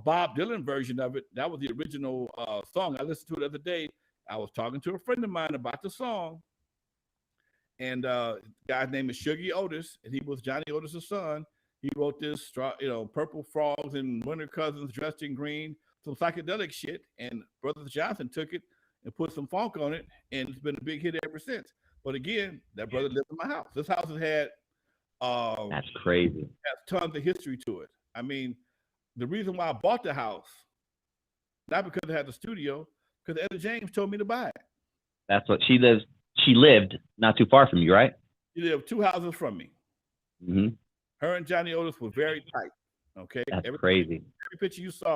Bob Dylan version of it. That was the original song. I listened to it the other day. I was talking to a friend of mine about the song, And guy's name is Shuggy Otis, and he was Johnny Otis' son. He wrote this, Purple Frogs and Winter Cousins Dressed in Green, some psychedelic shit. And Brothers Johnson took it and put some funk on it, and it's been a big hit ever since. But again, that brother lived in my house. This house has had that's crazy. Has tons of history to it. I mean, the reason why I bought the house, not because it had the studio, because Etta James told me to buy it. That's what she lives. She lived not too far from you, right? She lived 2 houses from me. Mm-hmm. Her and Johnny Otis were very tight. Okay, that's crazy. Every picture you saw,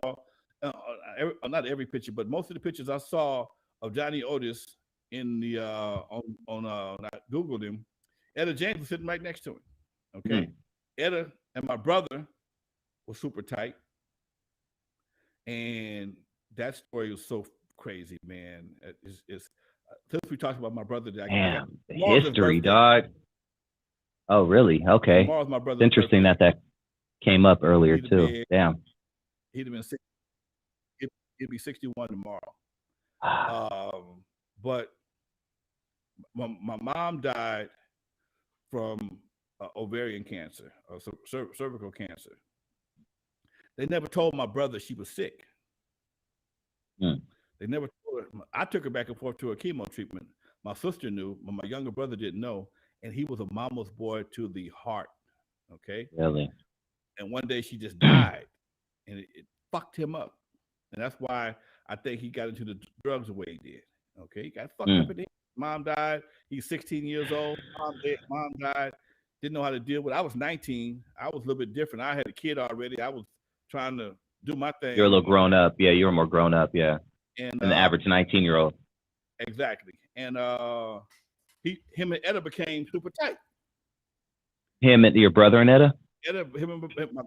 not every picture, but most of the pictures I saw of Johnny Otis in the I Googled him. Etta James was sitting right next to him. Okay, Etta and my brother were super tight, and that story was so crazy, man. It's since we talked about my brother, damn, the history, dog. Oh, really? Okay. Tomorrow's my brother's it's interesting birthday. that came up earlier too. Damn. He'd have been he'd be 61 tomorrow. But my mom died from ovarian cancer, cervical cancer. They never told my brother she was sick. They never told her. I took her back and forth to her chemo treatment. My sister knew, but my younger brother didn't know, and he was a mama's boy to the heart. Okay. Really. And one day she just died, and it fucked him up, and that's why I think he got into the drugs the way he did. Okay, he got fucked up in the head. Mom died. He's 16 years old. Mom died. Didn't know how to deal with it. I was 19. I was a little bit different. I had a kid already. I was trying to do my thing. You're a little grown up. Yeah, you were more grown up. Yeah. And than the average 19-year-old. Exactly. And him and Etta became super tight. Him and your brother and Etta?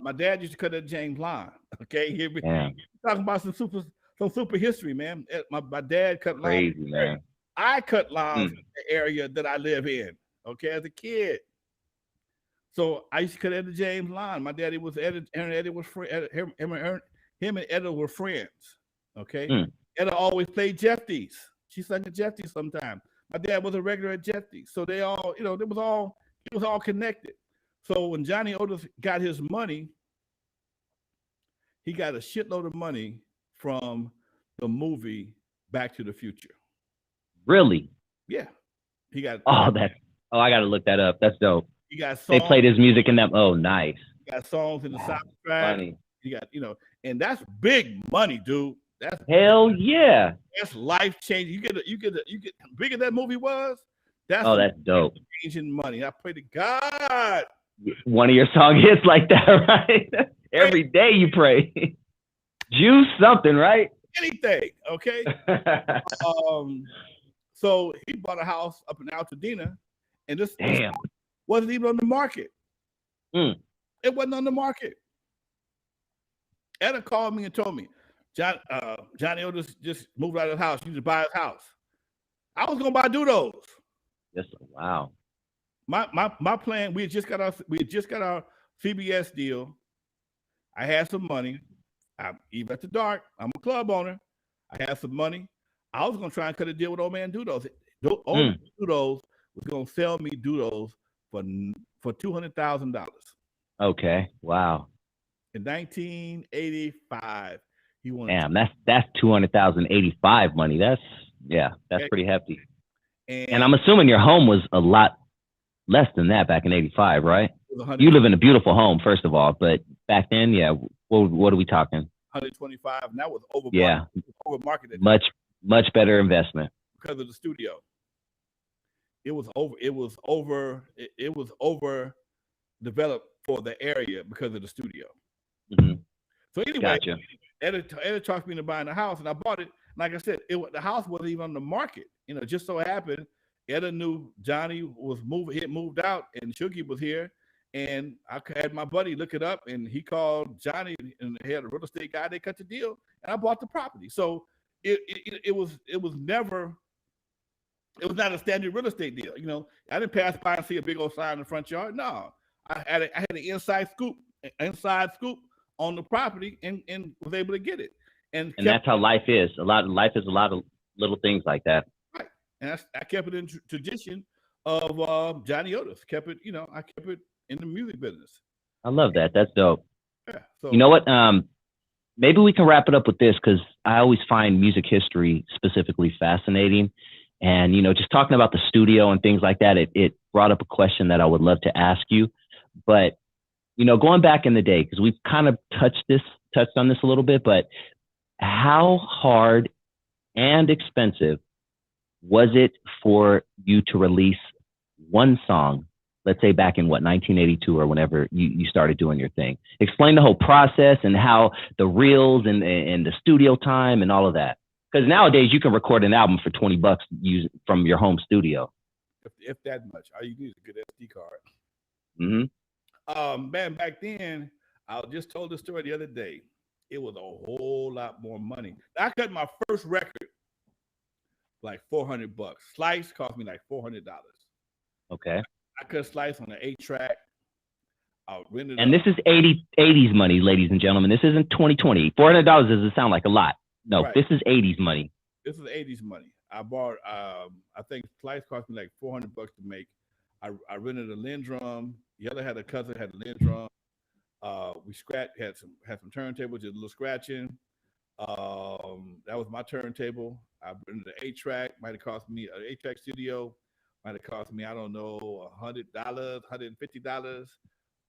My dad used to cut that James line. Okay, he's talking about some super history, man. My dad cut lines. Crazy, man. I cut lines in the area that I live in. Okay, as a kid. So I used to cut Etta James line. My daddy was Etta, and Etta was him and Etta were friends. Okay, Etta always played Jeffties. She sang at Jeffties sometimes. My dad was a regular at Jeffties, so they all, it was all connected. So when Johnny Otis got his money, he got a shitload of money from the movie Back to the Future. Really? Yeah. He got. I got to look that up. That's dope. He got songs. They played his music in that. Oh, nice. He got songs in the soundtrack. Funny. He got, and that's big money, dude. That's hell yeah. That's life changing. You get bigger that movie was. That's dope. Changing money. I pray to God. One of your song hits like that, right? Every day you pray. Juice something, right? Anything, okay? So he bought a house up in Altadena, and this wasn't even on the market. It wasn't on the market. Etta called me and told me, Johnny Otis just moved out of the house. You should buy his house. I was gonna buy Dudos. Yes, wow. My plan. We had just got our CBS deal. I had some money. Even at the dark, I'm a club owner. I had some money. I was gonna try and cut a deal with old man Dudos. Old Dudos was gonna sell me Dudos for $200,000. Okay. Wow. In 1985, he wanted. Damn, that's 200,085 money. That's pretty hefty. And I'm assuming your home was a lot less than that back in 85, right? You live in a beautiful home, first of all, but back then, what are we talking? 125, and that was over. Yeah, over marketed. Much better investment because of the studio. It was over developed for the area because of the studio. So anyway, gotcha. Etta talked me into buying the house, and I bought it. Like I said, the house wasn't even on the market. Just so happened, Etta knew Johnny was moved out, and Shuggy was here, and I had my buddy look it up, and he called Johnny, and he had a real estate guy. They cut the deal, and I bought the property. So it was not a standard real estate deal. I didn't pass by and see a big old sign in the front yard. No, I had an inside scoop on the property, and was able to get it. And that's how life is. Life is a lot of little things like that. Right. And I kept it in tradition of Johnny Otis. Kept it, I kept it in the music business. I love that. That's dope. Yeah. You know what? Maybe we can wrap it up with this because I always find music history specifically fascinating. And, just talking about the studio and things like that, it brought up a question that I would love to ask you. But, going back in the day, because we've kind of touched on this a little bit, but how hard and expensive was it for you to release one song, let's say back in 1982 or whenever you started doing your thing? Explain the whole process and how the reels and the studio time and all of that. Because nowadays you can record an album for $20 from your home studio. If that much, all you need is a good SD card. Mm-hmm. Man, back then, I just told the story the other day. It was a whole lot more money. I cut my first record like $400. Slice cost me like $400. Okay. I cut Slice on an 8-track. And this is 80s money, ladies and gentlemen. This isn't 2020. $400 doesn't sound like a lot. No, right. This is 80s money. This is 80s money. I bought, I think Slice cost me like $400 to make. I rented a Lindrum. The other had a cousin had a Lindrum. We had some turntables, just a little scratching. That was my turntable. I rented an 8-track. Might have cost me an 8-track studio. Might have cost me, I don't know, $100,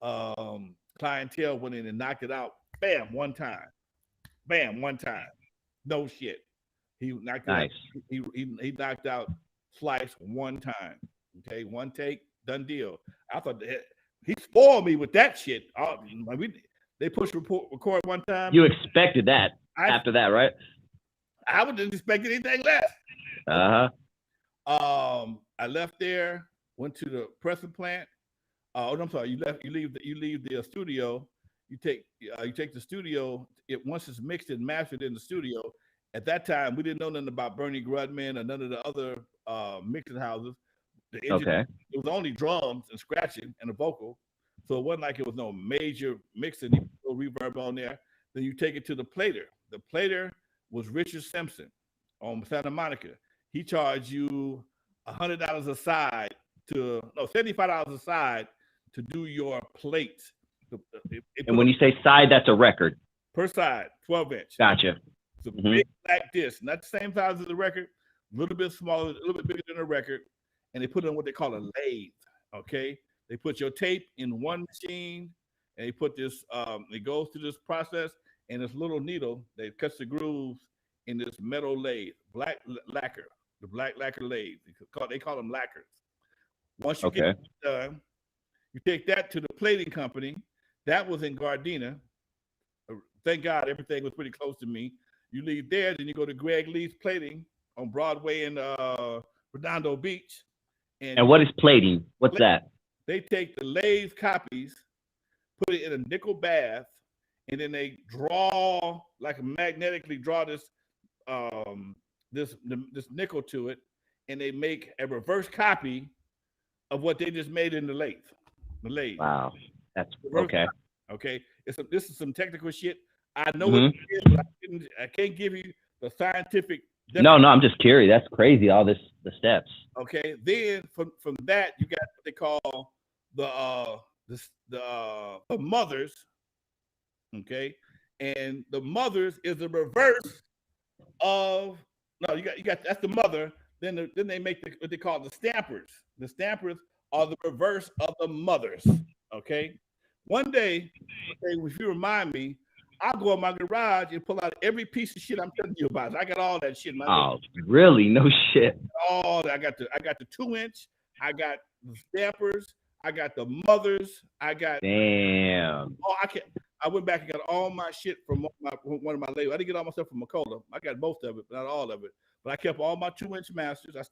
$150. Clientele went in and knocked it out. Bam, one time. Bam, one time. No shit. He knocked it out. He knocked out Slice one time. Okay, one take, done deal. I thought he spoiled me with that shit. They pushed record one time. You expected that after that, right? I wouldn't expect anything less. I left there, went to the pressing plant. I'm sorry. You leave the studio. You take the studio. Once it's mixed and mastered in the studio. At that time, we didn't know nothing about Bernie Grudman or none of the other mixing houses. It was only drums and scratching and a vocal, so it wasn't like it was no major mixing. You put reverb on there. Then you take it to the plater. The plater was Richard Simpson on Santa Monica. He charged you $100 a side $75 a side to do your plate. And when you say side, that's a record per side, 12-inch. Gotcha. It's a big black disc, not the same size as the record, a little bit smaller, a little bit bigger than a record, and they put it on what they call a lathe. Okay, they put your tape in one machine, and they put this. It goes through this process, and this little needle that cuts the grooves in this metal lathe, black lacquer, the black lacquer lathe. They call them lacquers. Once you get it done, you take that to the plating company. That was in Gardena. Thank God everything was pretty close to me. You leave there, then you go to Greg Lee's Plating on Broadway in Redondo Beach. And what is plating? What's that? They take the lathe copies, put it in a nickel bath, and then they draw, like magnetically draw this nickel to it, and they make a reverse copy of what they just made in the lathe. The lathe. Wow, that's okay. Okay, this is some technical shit. I know what it is, but I can't give you the scientific. No, I'm just curious. That's crazy. All the steps. Okay, then from that you got what they call the mothers. Okay, and the mothers is the reverse of you got that's the mother. Then they make what they call the stampers. The stampers are the reverse of the mothers. Okay, one day, if you remind me, I'll go in my garage and pull out every piece of shit I'm telling you about. I got all that shit in my house. Really? No shit. All that. I got the 2-inch. I got the stampers. I got the mothers. I got damn. Oh, I went back and got all my shit from one of my labels. I didn't get all my stuff from McCullough. I got most of it, but not all of it. But I kept all my 2-inch masters. I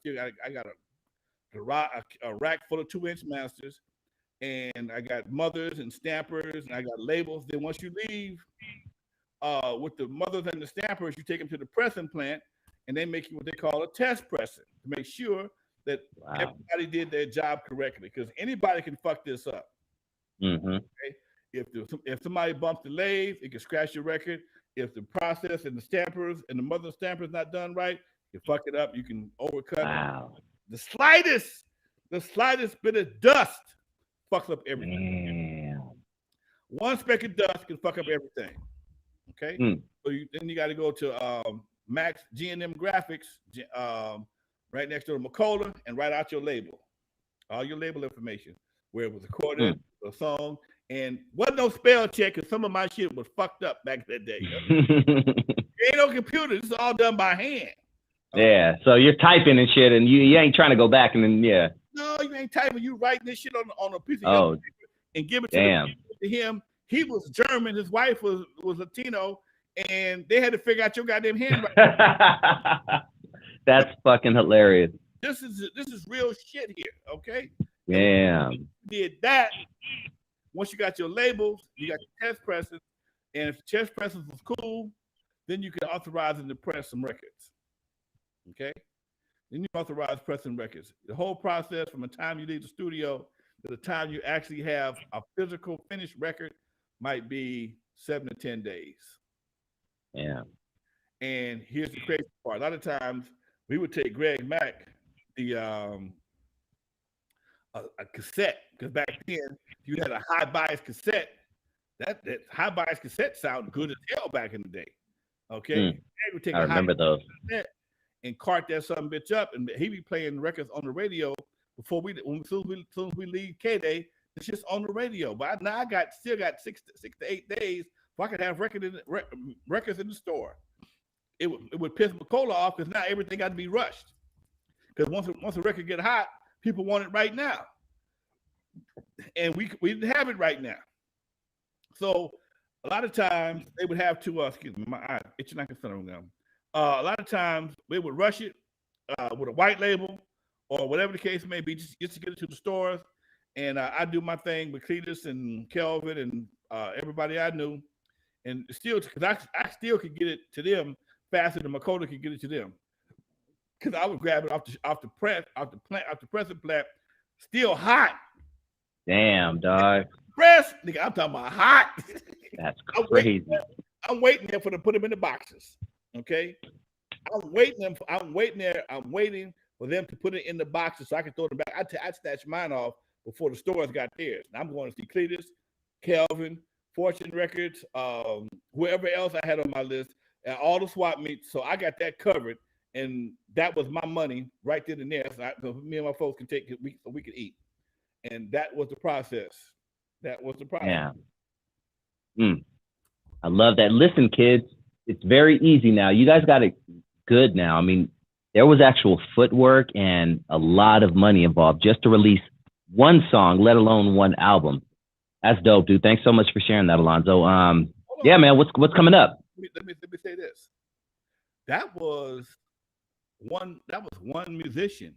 got a rack full of 2-inch masters. And I got mothers and stampers, and I got labels. Then once you leave with the mothers and the stampers, you take them to the pressing plant, and they make you what they call a test pressing to make sure that everybody did their job correctly. Because anybody can fuck this up. Okay? If somebody bumps the lathe, it can scratch your record. If the process and the stampers and the mother stampers not done right, you fuck it up. You can overcut it. The slightest The slightest bit of dust fucks up everything. Damn. One speck of dust can fuck up everything. Okay, so then you got to go to Max G&M Graphics, right next to the Macola, and write out your label, all your label information, where it was recorded, a song, and wasn't no spell check, because some of my shit was fucked up back in that day. There ain't no computer. This is all done by hand. Yeah, so you're typing and shit, and you ain't trying to go back and then No, you ain't typing. You writing this shit on a piece of paper and give it to him. He was German. His wife was Latino, and they had to figure out your goddamn handwriting. That's fucking hilarious. This is real shit here, okay? Damn. You did that. Once you got your labels, you got your test presses, and if the test presses was cool, then you can authorize them to press some records. Okay? Then you authorize pressing records. The whole process from the time you leave the studio to the time you actually have a physical finished record might be 7 to 10 days. Yeah. And here's the crazy part. A lot of times we would take Greg Mack, the a cassette, because back then you had a high bias cassette. That high bias cassette sounded good as hell back in the day. Okay. Would take I remember those. And cart that some bitch up, and he be playing records on the radio before as soon as we leave K-Day. It's just on the radio. But now I still got 6 to 8 days before I could have records in the store. It would piss Macola off, because now everything got to be rushed. Because once a record get hot, people want it right now, and we didn't have it right now. So a lot of times they would have to excuse me, my eye itching like a son of them. A lot of times they would rush it with a white label or whatever the case may be, just to get it to the stores. And I do my thing with Cletus and Kelvin and everybody I knew, and still, because I still could get it to them faster than Macola could get it to them, because I would grab it off the pressing plant, still hot. Damn, dog. Press, nigga, I'm talking about hot. That's crazy. I'm waiting there for them to put them in the boxes. Okay, I'm waiting for them to put it in the boxes so I can throw them back. I snatched mine off before the stores got theirs. And I'm going to see Cletus, Kelvin, Fortune Records, whoever else I had on my list, and all the swap meets. So I got that covered, and that was my money right then and there. So me and my folks can take it, so we could eat. And that was the process. Yeah. I love that. Listen, kids, it's very easy now. You guys got it good now. I mean, there was actual footwork and a lot of money involved just to release one song, let alone one album. That's dope, dude. Thanks so much for sharing that, Alonzo. Yeah, man, what's coming up? Let me say this. That was one musician.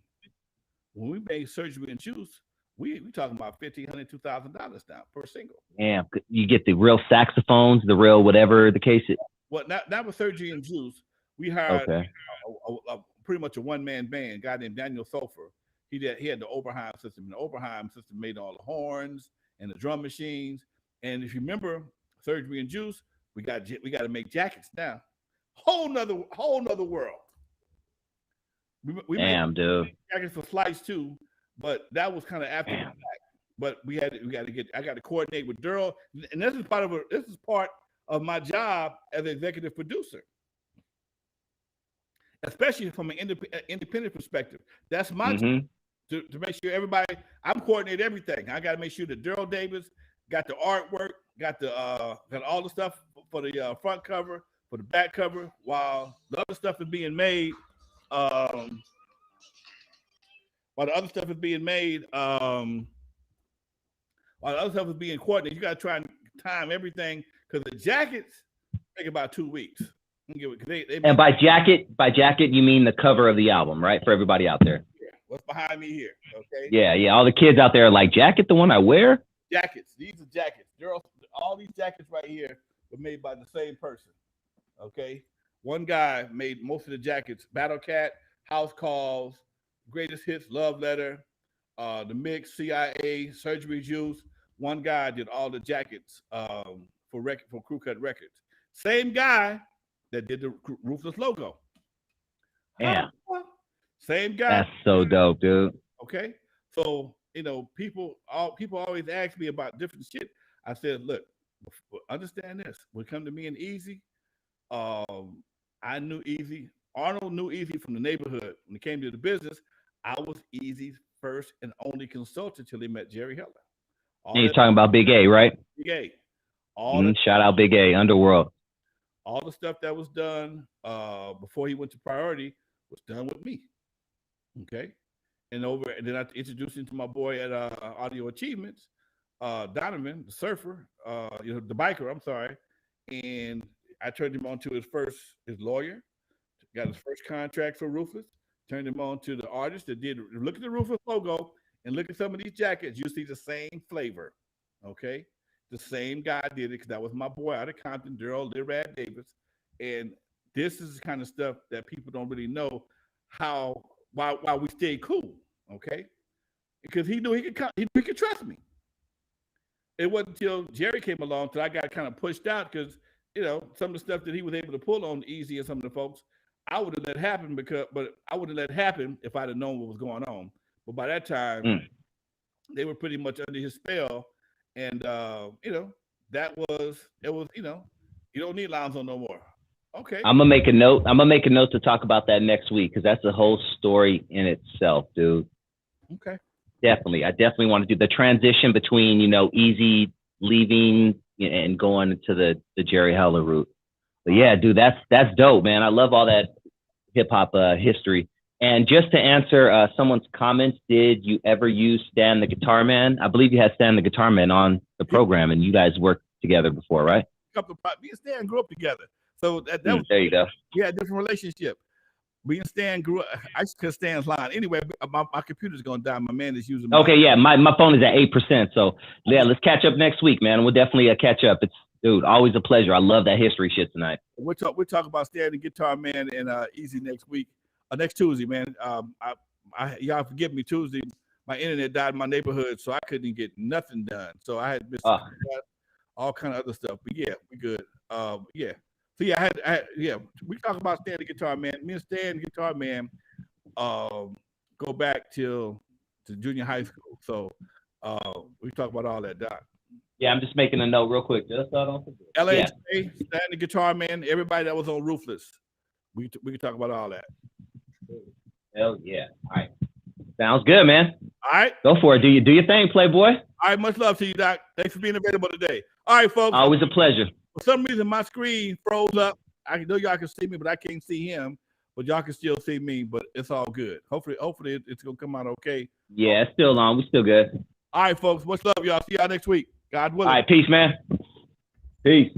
When we made Surgery and Juice, we talking about $1,500, $2,000 now per single. Damn, you get the real saxophones, the real whatever the case is. Well, that was Surgery and Juice. We hired pretty much a one-man band, a guy named Daniel Sulfur. He had the Oberheim system, and the Oberheim system made all the horns and the drum machines. And if you remember Surgery and Juice, we got to make jackets now. Whole nother world. We Damn, dude. Jackets for Slice too, but that was kind of after the fact. But I got to coordinate with Daryl, and this is part of my job as an executive producer, especially from an independent perspective. That's my job, to make sure everybody. I'm coordinating everything. I got to make sure that Daryl Davis got the artwork, got all the stuff for the front cover, for the back cover, while the other stuff is being made. While the other stuff is being coordinated, you got to try and time everything, because the jackets take about 2 weeks. And by jacket, you mean the cover of the album, right? For everybody out there. Yeah. What's behind me here? Okay. Yeah. All the kids out there are like, jacket, the one I wear? Jackets. These are jackets. All these jackets right here were made by the same person. Okay. One guy made most of the jackets: Battle Cat, House Calls, Greatest Hits, Love Letter, The Mix, CIA, Surgery Juice. One guy did all the jackets for Crew Cut Records. Same guy that did the Ruthless logo. Yeah. Same guy. That's so dope, dude. Okay. So, people always ask me about different shit. I said, look, understand this. When it come to me and Easy, I knew Easy. Arnold knew Easy from the neighborhood. When it came to the business, I was Easy's first and only consultant till he met Jerry Heller. And you're talking about Big A, right? Big A. Shout out Big A, Underworld. All the stuff that was done before he went to Priority was done with me. Okay. And then I introduced him to my boy at Audio Achievements, Donovan, the surfer, the biker, I'm sorry. And I turned him on to his lawyer, got his first contract for Ruthless, turned him on to the artist that did, look at the Ruthless logo and look at some of these jackets. You see the same flavor, okay? The same guy did it because that was my boy out of Compton, Daryl Lirad Davis. And this is the kind of stuff that people don't really know why we stay cool, okay? Because he knew he could trust me. It wasn't until Jerry came along that I got kind of pushed out because, some of the stuff that he was able to pull on Easy and some of the folks, I would have let happen but I wouldn't let happen if I'd have known what was going on. But by that time, they were pretty much under his spell. And, you don't need Lonzo no more. Okay. I'm gonna make a note. To talk about that next week because that's a whole story in itself, dude. Okay. Definitely. I definitely want to do the transition between, Easy leaving and going into the Jerry Heller route. But yeah, dude, that's dope, man. I love all that hip hop history. And just to answer someone's comments, did you ever use Stan the Guitar Man? I believe you had Stan the Guitar Man on the program, and you guys worked together before, right? Me and Stan grew up together. So that was, there you go. We had a different relationship. Me and Stan grew up. I just cut Stan's line. Anyway, my computer's going to die. My man is using Okay, yeah, my phone is at 8%. So, yeah, let's catch up next week, man. We'll definitely catch up. It's, dude, always a pleasure. I love that history shit tonight. We'll talk about Stan the Guitar Man and Easy next week. Next Tuesday, man. Y'all forgive me, Tuesday. My internet died in my neighborhood, so I couldn't get nothing done. So I had missed all kind of other stuff. But yeah, we good. Yeah. So yeah, we talk about Stan the Guitar Man. Me and Stan the Guitar Man go back to junior high school. So we talk about all that, Doc. Yeah, I'm just making a note real quick. Just LHA, Stan the Guitar Man, everybody that was on Ruthless. We can talk about all that. Hell yeah. All right. Sounds good, man. All right. Go for it. Do your thing, Playboy. All right, much love to you, Doc. Thanks for being available today. All right, folks. Always a pleasure. For some reason, my screen froze up. I know y'all can see me, but I can't see him. But y'all can still see me, but it's all good. Hopefully it's going to come out okay. Yeah, it's still on. We're still good. All right, folks. Much love, y'all. See y'all next week. God willing. All right, peace, man. Peace.